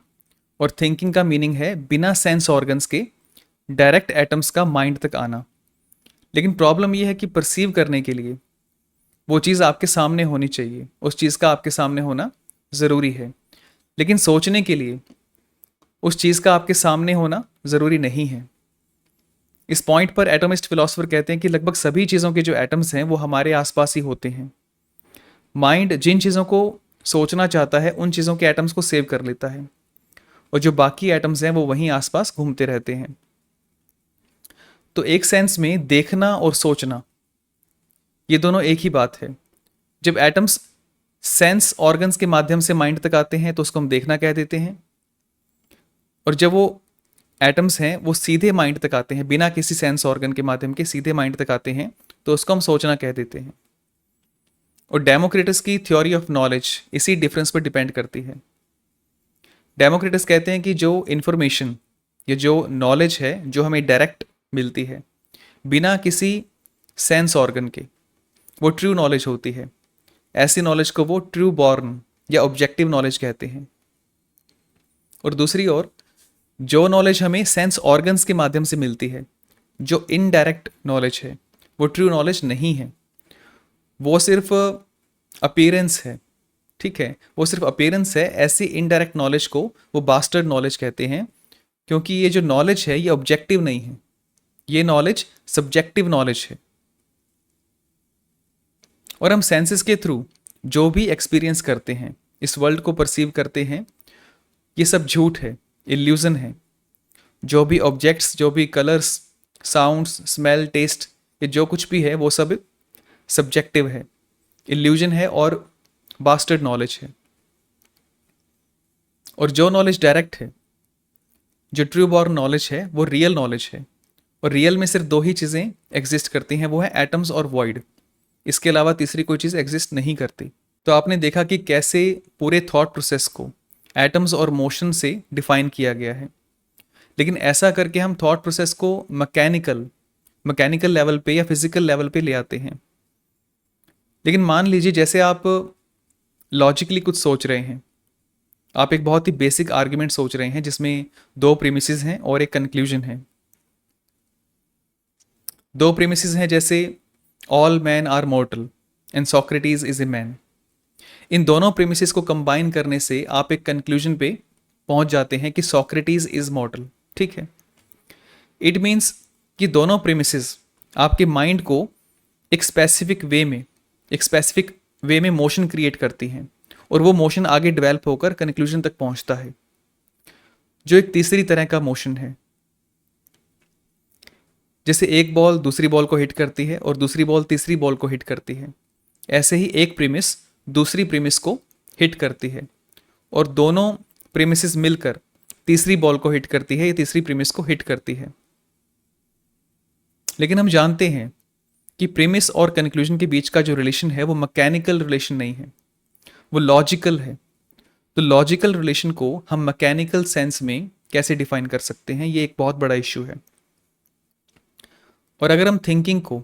और थिंकिंग का मीनिंग है बिना सेंस ऑर्गन्स के डायरेक्ट एटम्स का माइंड तक आना। लेकिन प्रॉब्लम यह है कि परसीव करने के लिए वो चीज़ आपके सामने होनी चाहिए, उस चीज़ का आपके सामने होना ज़रूरी है। लेकिन सोचने के लिए उस चीज़ का आपके सामने होना ज़रूरी नहीं है। इस पॉइंट पर एटोमिस्ट फिलोसोफर कहते हैं कि लगभग सभी चीज़ों के जो एटम्स हैं वो हमारे आसपास ही होते हैं। माइंड जिन चीज़ों को सोचना चाहता है उन चीज़ों के एटम्स को सेव कर लेता है, और जो बाकी एटम्स हैं वो वहीं आसपास घूमते रहते हैं। तो एक सेंस में देखना और सोचना ये दोनों एक ही बात है। जब एटम्स सेंस ऑर्गन्स के माध्यम से माइंड तक आते हैं तो उसको हम देखना कह देते हैं, और जब वो एटम्स हैं वो सीधे माइंड तक आते हैं, बिना किसी सेंस ऑर्गन के माध्यम के सीधे माइंड तक आते हैं, तो उसको हम सोचना कह देते हैं। और डेमोक्रिटस की थ्योरी ऑफ नॉलेज इसी डिफरेंस पर डिपेंड करती है। डेमोक्रिटस कहते हैं कि जो इन्फॉर्मेशन, ये जो नॉलेज है जो हमें डायरेक्ट मिलती है बिना किसी सेंस ऑर्गन के, वो ट्रू नॉलेज होती है। ऐसी नॉलेज को वो ट्रू बॉर्न या ऑब्जेक्टिव नॉलेज कहते हैं। और दूसरी ओर जो नॉलेज हमें सेंस ऑर्गन्स के माध्यम से मिलती है, जो इनडायरेक्ट नॉलेज है, वो ट्रू नॉलेज नहीं है, वो सिर्फ अपीयरेंस है, ठीक है, वो सिर्फ अपीयरेंस है। ऐसी इनडायरेक्ट नॉलेज को वो बास्टर्ड नॉलेज कहते हैं, क्योंकि ये जो नॉलेज है ये ऑब्जेक्टिव नहीं है, ये नॉलेज सब्जेक्टिव नॉलेज है। और हम सेंसेस के थ्रू जो भी एक्सपीरियंस करते हैं, इस वर्ल्ड को परसीव करते हैं, ये सब झूठ है, इल्यूजन है। जो भी ऑब्जेक्ट्स, जो भी कलर्स, साउंड्स, स्मेल, टेस्ट, ये जो कुछ भी है वो सब सब्जेक्टिव है, इल्यूजन है और बास्टर्ड नॉलेज है। और जो नॉलेज डायरेक्ट है, जो ट्रू बॉर्न नॉलेज है, वो रियल नॉलेज है। और रियल में सिर्फ दो ही चीज़ें एग्जिस्ट करती हैं, वो है एटम्स और वॉइड। इसके अलावा तीसरी कोई चीज़ एग्जिस्ट नहीं करती। तो आपने देखा कि कैसे पूरे थॉट प्रोसेस को एटम्स और मोशन से डिफाइन किया गया है। लेकिन ऐसा करके हम थॉट प्रोसेस को मैकेनिकल लेवल पे या फिजिकल लेवल पे ले आते हैं। लेकिन मान लीजिए जैसे आप लॉजिकली कुछ सोच रहे हैं, आप एक बहुत ही बेसिक आर्ग्यूमेंट सोच रहे हैं जिसमें दो प्रीमिसेस हैं और एक कंक्लूजन है। दो प्रीमिसेस हैं जैसे all man are mortal and Socrates is a man. इन दोनों प्रीमिसेस को कंबाइन करने से आप एक कंक्लूजन पे पहुंच जाते हैं कि सॉक्रेटिस इज मॉर्टल। ठीक है, इट मीन्स कि दोनों प्रीमिसेस आपके माइंड को एक स्पेसिफिक वे में मोशन क्रिएट करती हैं और वो मोशन आगे डेवलप होकर कंक्लूजन तक पहुंचता है, जो एक तीसरी तरह का मोशन है। जैसे एक बॉल दूसरी बॉल को हिट करती है और दूसरी बॉल तीसरी बॉल को हिट करती है, ऐसे ही एक प्रीमिस दूसरी प्रीमिस को हिट करती है और दोनों प्रीमिसेस मिलकर तीसरी बॉल को हिट करती है या तीसरी प्रीमिस को हिट करती है। लेकिन हम जानते हैं कि प्रीमिस और कंक्लूजन के बीच का जो रिलेशन है वो मैकेनिकल रिलेशन नहीं है, वो लॉजिकल है। तो लॉजिकल रिलेशन को हम मैकेनिकल सेंस में कैसे डिफाइन कर सकते हैं, ये एक बहुत बड़ा इश्यू है। और अगर हम थिंकिंग को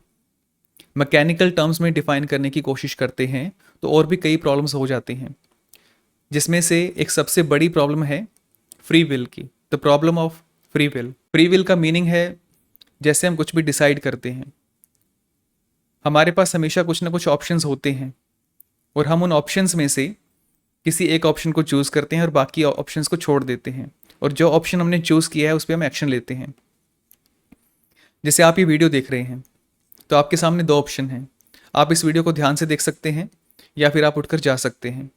मैकेनिकल टर्म्स में डिफाइन करने की कोशिश करते हैं तो और भी कई प्रॉब्लम्स हो जाती हैं, जिसमें से एक सबसे बड़ी प्रॉब्लम है फ्री विल की, the problem of free will. Free will का मीनिंग है जैसे हम कुछ भी डिसाइड करते हैं, हमारे पास हमेशा कुछ ना कुछ ऑप्शंस होते हैं और हम उन ऑप्शंस में से किसी एक ऑप्शन को चूज़ करते हैं और बाकी ऑप्शंस को छोड़ देते हैं, और जो ऑप्शन हमने चूज़ किया है उस पर हम एक्शन लेते हैं। जैसे आप ये वीडियो देख रहे हैं तो आपके सामने दो ऑप्शन हैं, आप इस वीडियो को ध्यान से देख सकते हैं या फिर आप उठकर जा सकते हैं।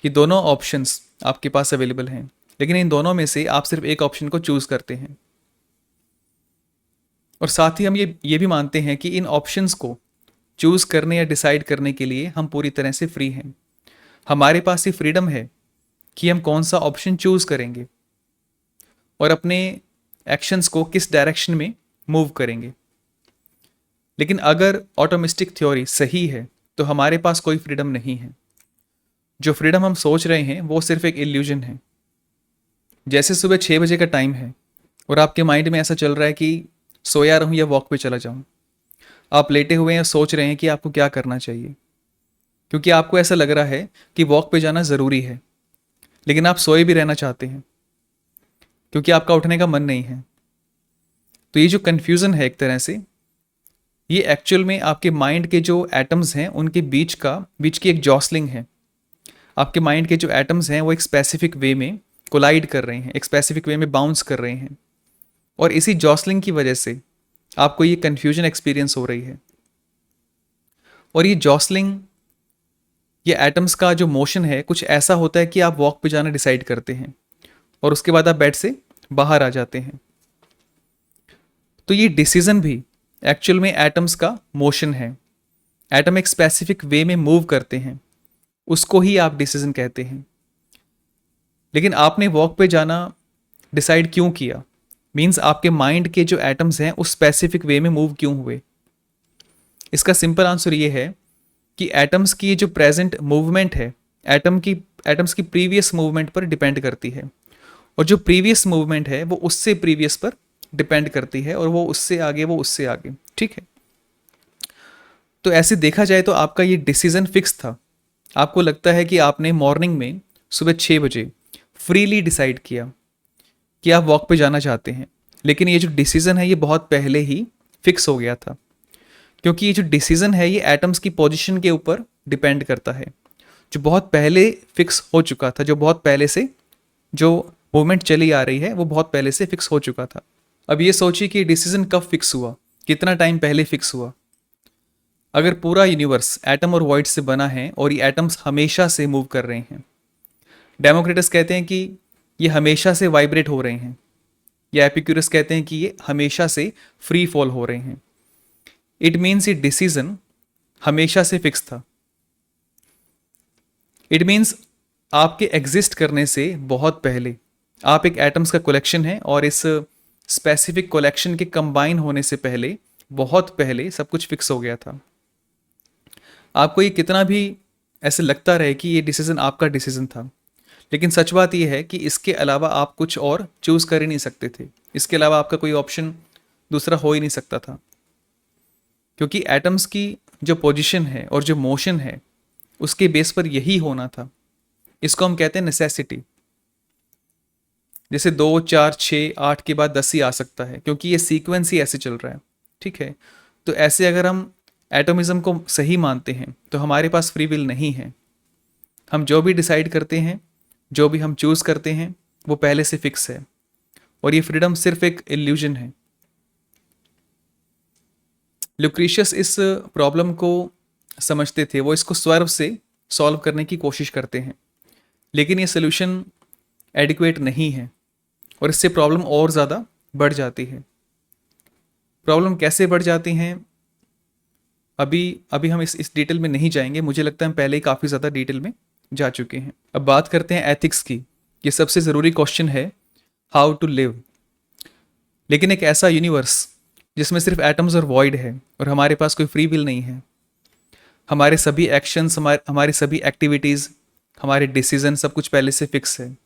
ये दोनों ऑप्शंस आपके पास अवेलेबल हैं, लेकिन इन दोनों में से आप सिर्फ एक ऑप्शन को चूज़ करते हैं। और साथ ही हम ये भी मानते हैं कि इन ऑप्शंस को चूज़ करने या डिसाइड करने के लिए हम पूरी तरह से फ्री हैं। हमारे पास ये फ्रीडम है कि हम कौन सा ऑप्शन चूज़ करेंगे और अपने एक्शंस को किस डायरेक्शन में मूव करेंगे। लेकिन अगर ऑटोमिस्टिक थ्योरी सही है तो हमारे पास कोई फ्रीडम नहीं है। जो फ्रीडम हम सोच रहे हैं वो सिर्फ एक इल्यूजन है। जैसे सुबह 6 बजे का टाइम है और आपके माइंड में ऐसा चल रहा है कि सोया रहूं या वॉक पे चला जाऊं। आप लेटे हुए हैं, सोच रहे हैं कि आपको क्या करना चाहिए, क्योंकि आपको ऐसा लग रहा है कि वॉक पे जाना ज़रूरी है, लेकिन आप सोए भी रहना चाहते हैं क्योंकि आपका उठने का मन नहीं है। तो ये जो कन्फ्यूज़न है एक तरह से, ये एक्चुअल में आपके माइंड के जो एटम्स हैं उनके बीच की एक जॉसलिंग है। आपके माइंड के जो एटम्स हैं वो एक स्पेसिफिक वे में कोलाइड कर रहे हैं, एक स्पेसिफिक वे में बाउंस कर रहे हैं, और इसी जॉसलिंग की वजह से आपको ये कन्फ्यूजन एक्सपीरियंस हो रही है। और ये जॉसलिंग, ये एटम्स का जो मोशन है कुछ ऐसा होता है कि आप वॉक पे जाना डिसाइड करते हैं और उसके बाद आप बेड से बाहर आ जाते हैं। तो ये डिसीजन भी एक्चुअल में एटम्स का मोशन है। एटम एक स्पेसिफिक वे में मूव करते हैं, उसको ही आप डिसीजन कहते हैं। लेकिन आपने वॉक पे जाना डिसाइड क्यों किया, मीन्स आपके माइंड के जो एटम्स हैं उस स्पेसिफिक वे में मूव क्यों हुए। इसका सिंपल आंसर ये है कि एटम्स की जो प्रेजेंट मूवमेंट है एटम्स की प्रीवियस मूवमेंट पर डिपेंड करती है, और जो प्रीवियस मूवमेंट है वो उससे प्रीवियस पर डिपेंड करती है, और वो उससे आगे। ठीक है, तो ऐसे देखा जाए तो आपका ये डिसीजन फिक्स था। आपको लगता है कि आपने मॉर्निंग में सुबह 6 बजे फ्रीली डिसाइड किया कि आप वॉक पे जाना चाहते हैं, लेकिन ये जो डिसीजन है ये बहुत पहले ही फिक्स हो गया था, क्योंकि ये जो डिसीजन है ये एटम्स की पोजीशन के ऊपर डिपेंड करता है, जो बहुत पहले फिक्स हो चुका था, जो बहुत पहले से जो मूवमेंट चली आ रही है वो बहुत पहले से फिक्स हो चुका था। अब ये सोचिए कि डिसीजन कब फिक्स हुआ, कितना टाइम पहले फिक्स हुआ। अगर पूरा यूनिवर्स एटम और वॉइड से बना है और ये एटम्स हमेशा से मूव कर रहे हैं, डेमोक्रिटस कहते हैं कि ये हमेशा से वाइब्रेट हो रहे हैं, या एपिक्यूरस कहते हैं कि ये हमेशा से फ्री फॉल हो रहे हैं, इट मीन्स ये डिसीजन हमेशा से फिक्स था। इट मीन्स आपके एग्जिस्ट करने से बहुत पहले आप एक एटम्स का कलेक्शन है, और इस स्पेसिफिक कलेक्शन के कंबाइन होने से पहले बहुत पहले सब कुछ फिक्स हो गया था। आपको ये कितना भी ऐसे लगता रहे कि ये डिसीज़न आपका डिसीज़न था, लेकिन सच बात ये है कि इसके अलावा आप कुछ और चूज़ कर ही नहीं सकते थे। इसके अलावा आपका कोई ऑप्शन दूसरा हो ही नहीं सकता था, क्योंकि एटम्स की जो पोजीशन है और जो मोशन है उसके बेस पर यही होना था। इसको हम कहते हैं नेसेसिटी। जैसे 2, 4, 6, 8 के बाद 10 ही आ सकता है, क्योंकि ये सीक्वेंस ही ऐसे चल रहा है। ठीक है, तो ऐसे अगर हम एटोमिज्म को सही मानते हैं तो हमारे पास फ्री विल नहीं है। हम जो भी डिसाइड करते हैं, जो भी हम चूज़ करते हैं, वो पहले से फिक्स है, और ये फ्रीडम सिर्फ एक इल्यूजन है। ल्यूक्रीशियस इस प्रॉब्लम को समझते थे, वो इसको स्वर्व से सॉल्व करने की कोशिश करते हैं, लेकिन ये सोल्यूशन एडिक्वेट नहीं है और इससे प्रॉब्लम और ज़्यादा बढ़ जाती है। प्रॉब्लम कैसे बढ़ जाती हैं, अभी अभी हम इस डिटेल में नहीं जाएंगे। मुझे लगता है हम पहले ही काफ़ी ज़्यादा डिटेल में जा चुके हैं। अब बात करते हैं एथिक्स की। ये सबसे ज़रूरी क्वेश्चन है, हाउ टू लिव। लेकिन एक ऐसा यूनिवर्स जिसमें सिर्फ एटम्स और वॉइड है और हमारे पास कोई फ्री विल नहीं है, हमारे सभी एक्शंस, हमारी सभी एक्टिविटीज़, हमारे डिसीजन, सब कुछ पहले से फिक्स है,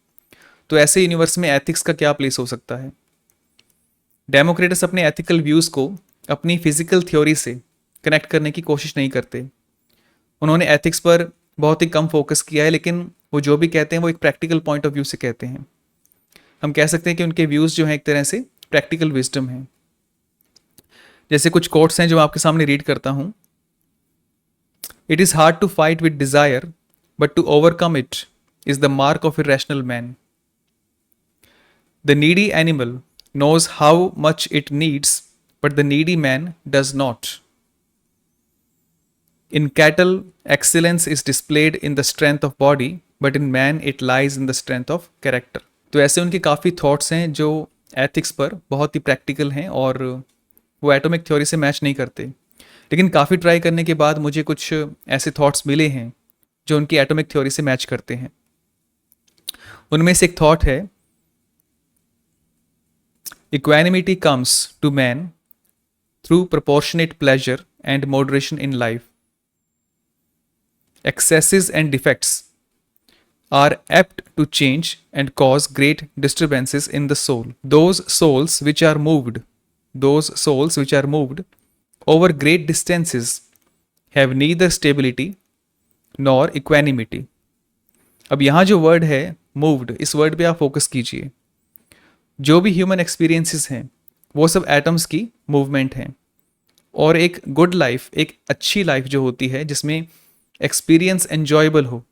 तो ऐसे यूनिवर्स में एथिक्स का क्या प्लेस हो सकता है। डेमोक्रेटस अपने एथिकल व्यूज़ को अपनी फिजिकल थ्योरी से कनेक्ट करने की कोशिश नहीं करते। उन्होंने एथिक्स पर बहुत ही कम फोकस किया है, लेकिन वो जो भी कहते हैं वो एक प्रैक्टिकल पॉइंट ऑफ व्यू से कहते हैं। हम कह सकते हैं कि उनके व्यूज़ जो हैं एक तरह से प्रैक्टिकल विजडम है। जैसे कुछ कोट्स हैं जो आपके सामने रीड करता हूँ। It is hard to fight with desire, but to overcome it is the mark of irrational man. The needy animal knows how much it needs, but the needy man does not. In cattle, excellence is displayed in the strength of body, but in man it lies in the strength of character. तो ऐसे उनके काफ़ी thoughts हैं जो ethics पर बहुत ही practical हैं और वो एटॉमिक थ्योरी से मैच नहीं करते। लेकिन काफ़ी ट्राई करने के बाद मुझे कुछ ऐसे थॉट्स मिले हैं जो उनकी एटॉमिक थ्योरी से मैच करते हैं। उनमें से एक थॉट है, equanimity comes to man through proportionate pleasure and moderation in life. Excesses and defects are apt to change and cause great disturbances in the soul. Those souls which are moved over great distances have neither stability nor equanimity. अब यहाँ जो word है moved, इस word पे आप focus कीजिए। जो भी ह्यूमन एक्सपीरियंसेस हैं वो सब एटम्स की मूवमेंट हैं, और एक गुड लाइफ, एक अच्छी लाइफ जो होती है जिसमें एक्सपीरियंस एन्जॉयबल हो,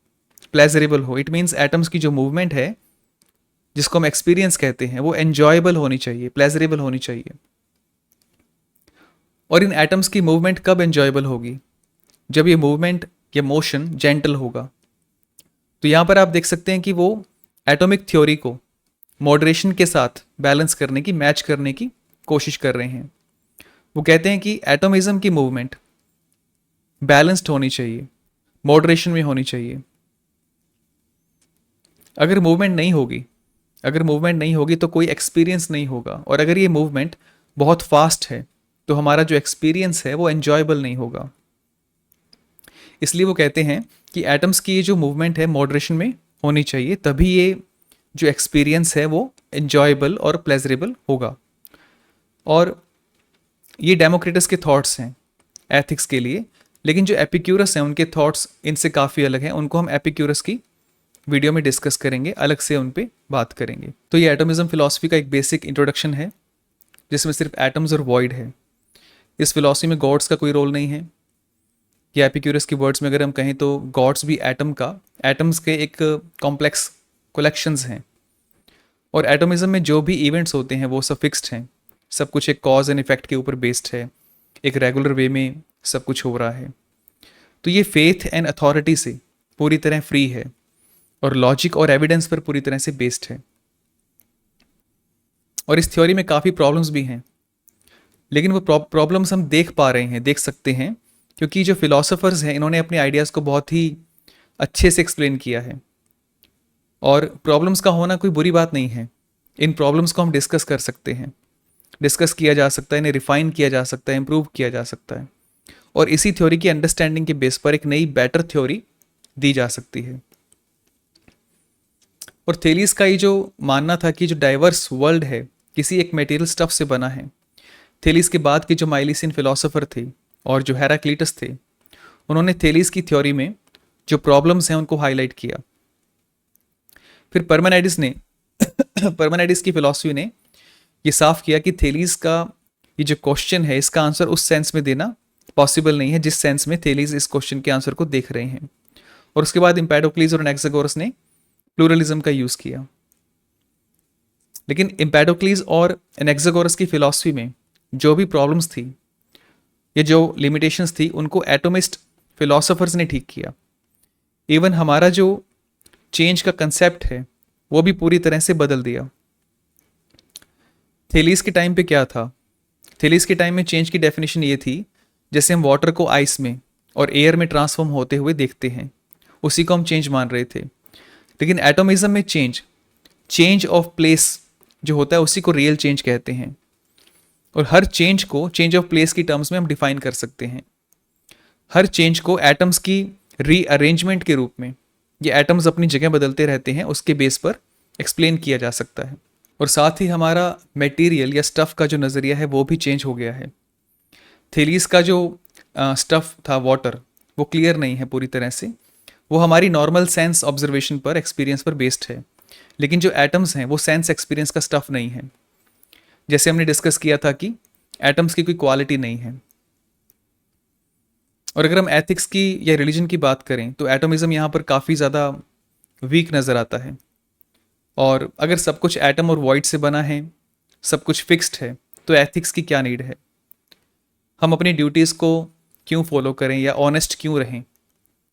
प्लेजरेबल हो, इट मीन्स एटम्स की जो मूवमेंट है जिसको हम एक्सपीरियंस कहते हैं वो एन्जॉयबल होनी चाहिए, प्लेजरेबल होनी चाहिए। और इन एटम्स की मूवमेंट कब एन्जॉयबल होगी? जब ये मूवमेंट या मोशन जेंटल होगा। तो यहाँ पर आप देख सकते हैं कि वो एटॉमिक थ्योरी को मॉडरेशन के साथ बैलेंस करने की, मैच करने की कोशिश कर रहे हैं। वो कहते हैं कि एटोमिज्म की मूवमेंट बैलेंस्ड होनी चाहिए, मॉडरेशन में होनी चाहिए। अगर मूवमेंट नहीं होगी तो कोई एक्सपीरियंस नहीं होगा, और अगर ये मूवमेंट बहुत फास्ट है तो हमारा जो एक्सपीरियंस है वो एन्जॉयबल नहीं होगा। इसलिए वो कहते हैं कि एटम्स की ये जो मूवमेंट है मॉडरेशन में होनी चाहिए, तभी ये जो एक्सपीरियंस है वो एन्जॉयबल और प्लेजरेबल होगा। और ये डेमोक्रेटस के थॉट्स हैं एथिक्स के लिए, लेकिन जो एपिक्यूरस हैं उनके थॉट्स इनसे काफ़ी अलग हैं। उनको हम एपिक्यूरस की वीडियो में डिस्कस करेंगे, अलग से उन पे बात करेंगे। तो ये एटोमिज्म फिलॉसफी का एक बेसिक इंट्रोडक्शन है जिसमें सिर्फ एटम्स और वॉइड है। इस फिलॉसफी में गॉड्स का कोई रोल नहीं है। या एपिक्यूरस की वर्ड्स में अगर हम कहें तो गॉड्स भी एटम्स के एक कॉम्प्लेक्स कलेक्शंस हैं, और एटोमिज्म में जो भी इवेंट्स होते हैं वो सब फिक्स्ड हैं। सब कुछ एक कॉज एंड इफेक्ट के ऊपर बेस्ड है, एक रेगुलर वे में सब कुछ हो रहा है। तो ये फेथ एंड अथॉरिटी से पूरी तरह फ्री है और लॉजिक और एविडेंस पर पूरी तरह से बेस्ड है। और इस थ्योरी में काफ़ी प्रॉब्लम्स भी हैं, लेकिन वो प्रॉब्लम्स हम देख सकते हैं, क्योंकि जो फिलोसोफर्स हैं इन्होंने अपने आइडियाज़ को बहुत ही अच्छे से एक्सप्लेन किया है। और प्रॉब्लम्स का होना कोई बुरी बात नहीं है। इन प्रॉब्लम्स को हम डिस्कस कर सकते हैं, डिस्कस किया जा सकता है, इन्हें रिफाइन किया जा सकता है, इम्प्रूव किया जा सकता है। और इसी थ्योरी की अंडरस्टैंडिंग के बेस पर एक नई बेटर थ्योरी दी जा सकती है। और थेलीस का ये जो मानना था कि जो डाइवर्स वर्ल्ड है किसी एक मटेरियल स्टफ से बना है। थेलीस के बाद के जो माइलिसियन फिलोसोफर थे और जो हेराक्लीटस थे, उन्होंने थेलीस की थ्योरी में जो प्रॉब्लम्स हैं उनको हाईलाइट किया। फिर परमेनाइडिस ने परमेनाइडिस की फिलॉसफी ने ये साफ किया कि थेलीस का ये जो क्वेश्चन है इसका आंसर उस सेंस में देना पॉसिबल नहीं है जिस सेंस में थेलीस इस क्वेश्चन के आंसर को देख रहे हैं। और उसके बाद एम्पेडोक्लीस और एनाक्सागोरस ने प्लूरलिज्म का यूज किया। लेकिन एम्पेडोक्लीस और एनाक्सागोरस की फिलॉसफी में जो भी प्रॉब्लम्स थी, ये जो लिमिटेशंस थी, उनको एटोमिस्ट फिलोसोफर्स ने ठीक किया। इवन हमारा जो चेंज का कंसेप्ट है वो भी पूरी तरह से बदल दिया। थेलीस के टाइम पे क्या था? थेलीस के टाइम में चेंज की डेफिनेशन ये थी जैसे हम वाटर को आइस में और एयर में ट्रांसफॉर्म होते हुए देखते हैं, उसी को हम चेंज मान रहे थे। लेकिन एटोमिज्म में चेंज ऑफ प्लेस जो होता है उसी को रियल चेंज कहते हैं। और हर चेंज को चेंज ऑफ प्लेस की टर्म्स में हम डिफाइन कर सकते हैं। हर चेंज को एटम्स की रीअरेंजमेंट के रूप में, ये एटम्स अपनी जगह बदलते रहते हैं, उसके बेस पर एक्सप्लेन किया जा सकता है। और साथ ही हमारा मटेरियल या स्टफ़ का जो नज़रिया है वो भी चेंज हो गया है। थेलीस का जो स्टफ़ था वाटर, वो क्लियर नहीं है पूरी तरह से, वो हमारी नॉर्मल सेंस ऑब्जर्वेशन पर, एक्सपीरियंस पर बेस्ड है। लेकिन जो एटम्स हैं वो सेंस एक्सपीरियंस का स्टफ़ नहीं है। जैसे हमने डिस्कस किया था कि एटम्स की कोई क्वालिटी नहीं है। और अगर हम एथिक्स की या रिलीजन की बात करें तो एटोमिज्म यहाँ पर काफ़ी ज़्यादा वीक नज़र आता है। और अगर सब कुछ एटम और वॉइड से बना है, सब कुछ फिक्स्ड है, तो एथिक्स की क्या नीड है? हम अपनी ड्यूटीज़ को क्यों फॉलो करें, या ऑनेस्ट क्यों रहें,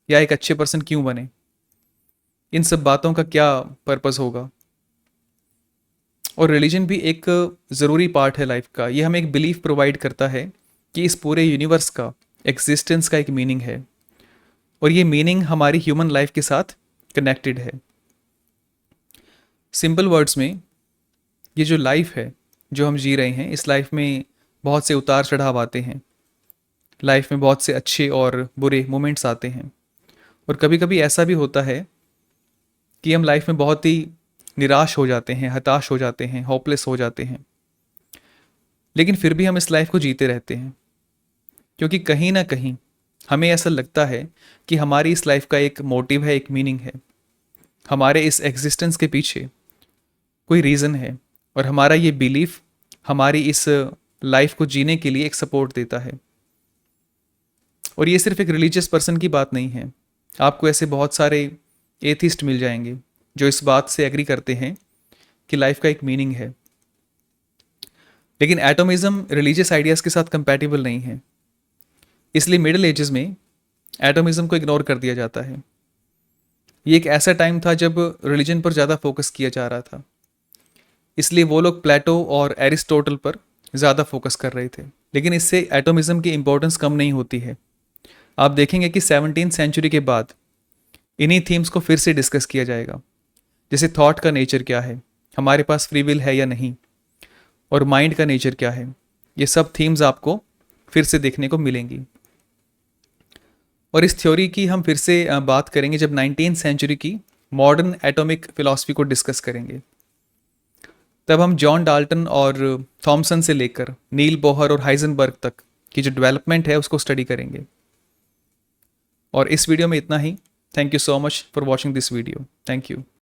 या एक अच्छे पर्सन क्यों बने? इन सब बातों का क्या पर्पस होगा? और रिलीजन भी एक ज़रूरी पार्ट है लाइफ का। ये हमें एक बिलीफ प्रोवाइड करता है कि इस पूरे यूनिवर्स का एग्जिस्टेंस का एक मीनिंग है, और ये मीनिंग हमारी ह्यूमन लाइफ के साथ कनेक्टेड है। सिंपल वर्ड्स में, ये जो लाइफ है जो हम जी रहे हैं, इस लाइफ में बहुत से उतार चढ़ाव आते हैं। लाइफ में बहुत से अच्छे और बुरे मोमेंट्स आते हैं। और कभी कभी ऐसा भी होता है कि हम लाइफ में बहुत ही निराश हो जाते हैं, हताश हो जाते हैं, होपलेस हो जाते हैं। लेकिन फिर भी हम इस लाइफ को जीते रहते हैं, क्योंकि कहीं ना कहीं हमें ऐसा लगता है कि हमारी इस लाइफ का एक मोटिव है, एक मीनिंग है। हमारे इस एग्जिस्टेंस के पीछे कोई रीज़न है, और हमारा ये बिलीफ हमारी इस लाइफ को जीने के लिए एक सपोर्ट देता है। और ये सिर्फ एक रिलीजियस पर्सन की बात नहीं है। आपको ऐसे बहुत सारे एथिस्ट मिल जाएंगे जो इस बात से एग्री करते हैं कि लाइफ का एक मीनिंग है। लेकिन एटोमिज्म रिलीजियस आइडियाज़ के साथ कंपैटिबल नहीं है, इसलिए मिडिल एजेस में एटोमिज्म को इग्नोर कर दिया जाता है। ये एक ऐसा टाइम था जब रिलीजन पर ज़्यादा फोकस किया जा रहा था, इसलिए वो लोग प्लेटो और एरिस्टोटल पर ज़्यादा फोकस कर रहे थे। लेकिन इससे एटोमिज्म की इंपॉर्टेंस कम नहीं होती है। आप देखेंगे कि 17वीं सेंचुरी के बाद इन्हीं थीम्स को फिर से डिस्कस किया जाएगा, जैसे थॉट का नेचर क्या है, हमारे पास फ्री विल है या नहीं, और माइंड का नेचर क्या है। ये सब थीम्स आपको फिर से देखने को मिलेंगी। और इस थ्योरी की हम फिर से बात करेंगे जब 19वीं सेंचुरी की मॉडर्न एटॉमिक फिलॉसफी को डिस्कस करेंगे। तब हम जॉन डाल्टन और थॉमसन से लेकर नील बोहर और हाइजनबर्ग तक की जो डेवलपमेंट है उसको स्टडी करेंगे। और इस वीडियो में इतना ही। Thank you so much for watching this video. Thank you.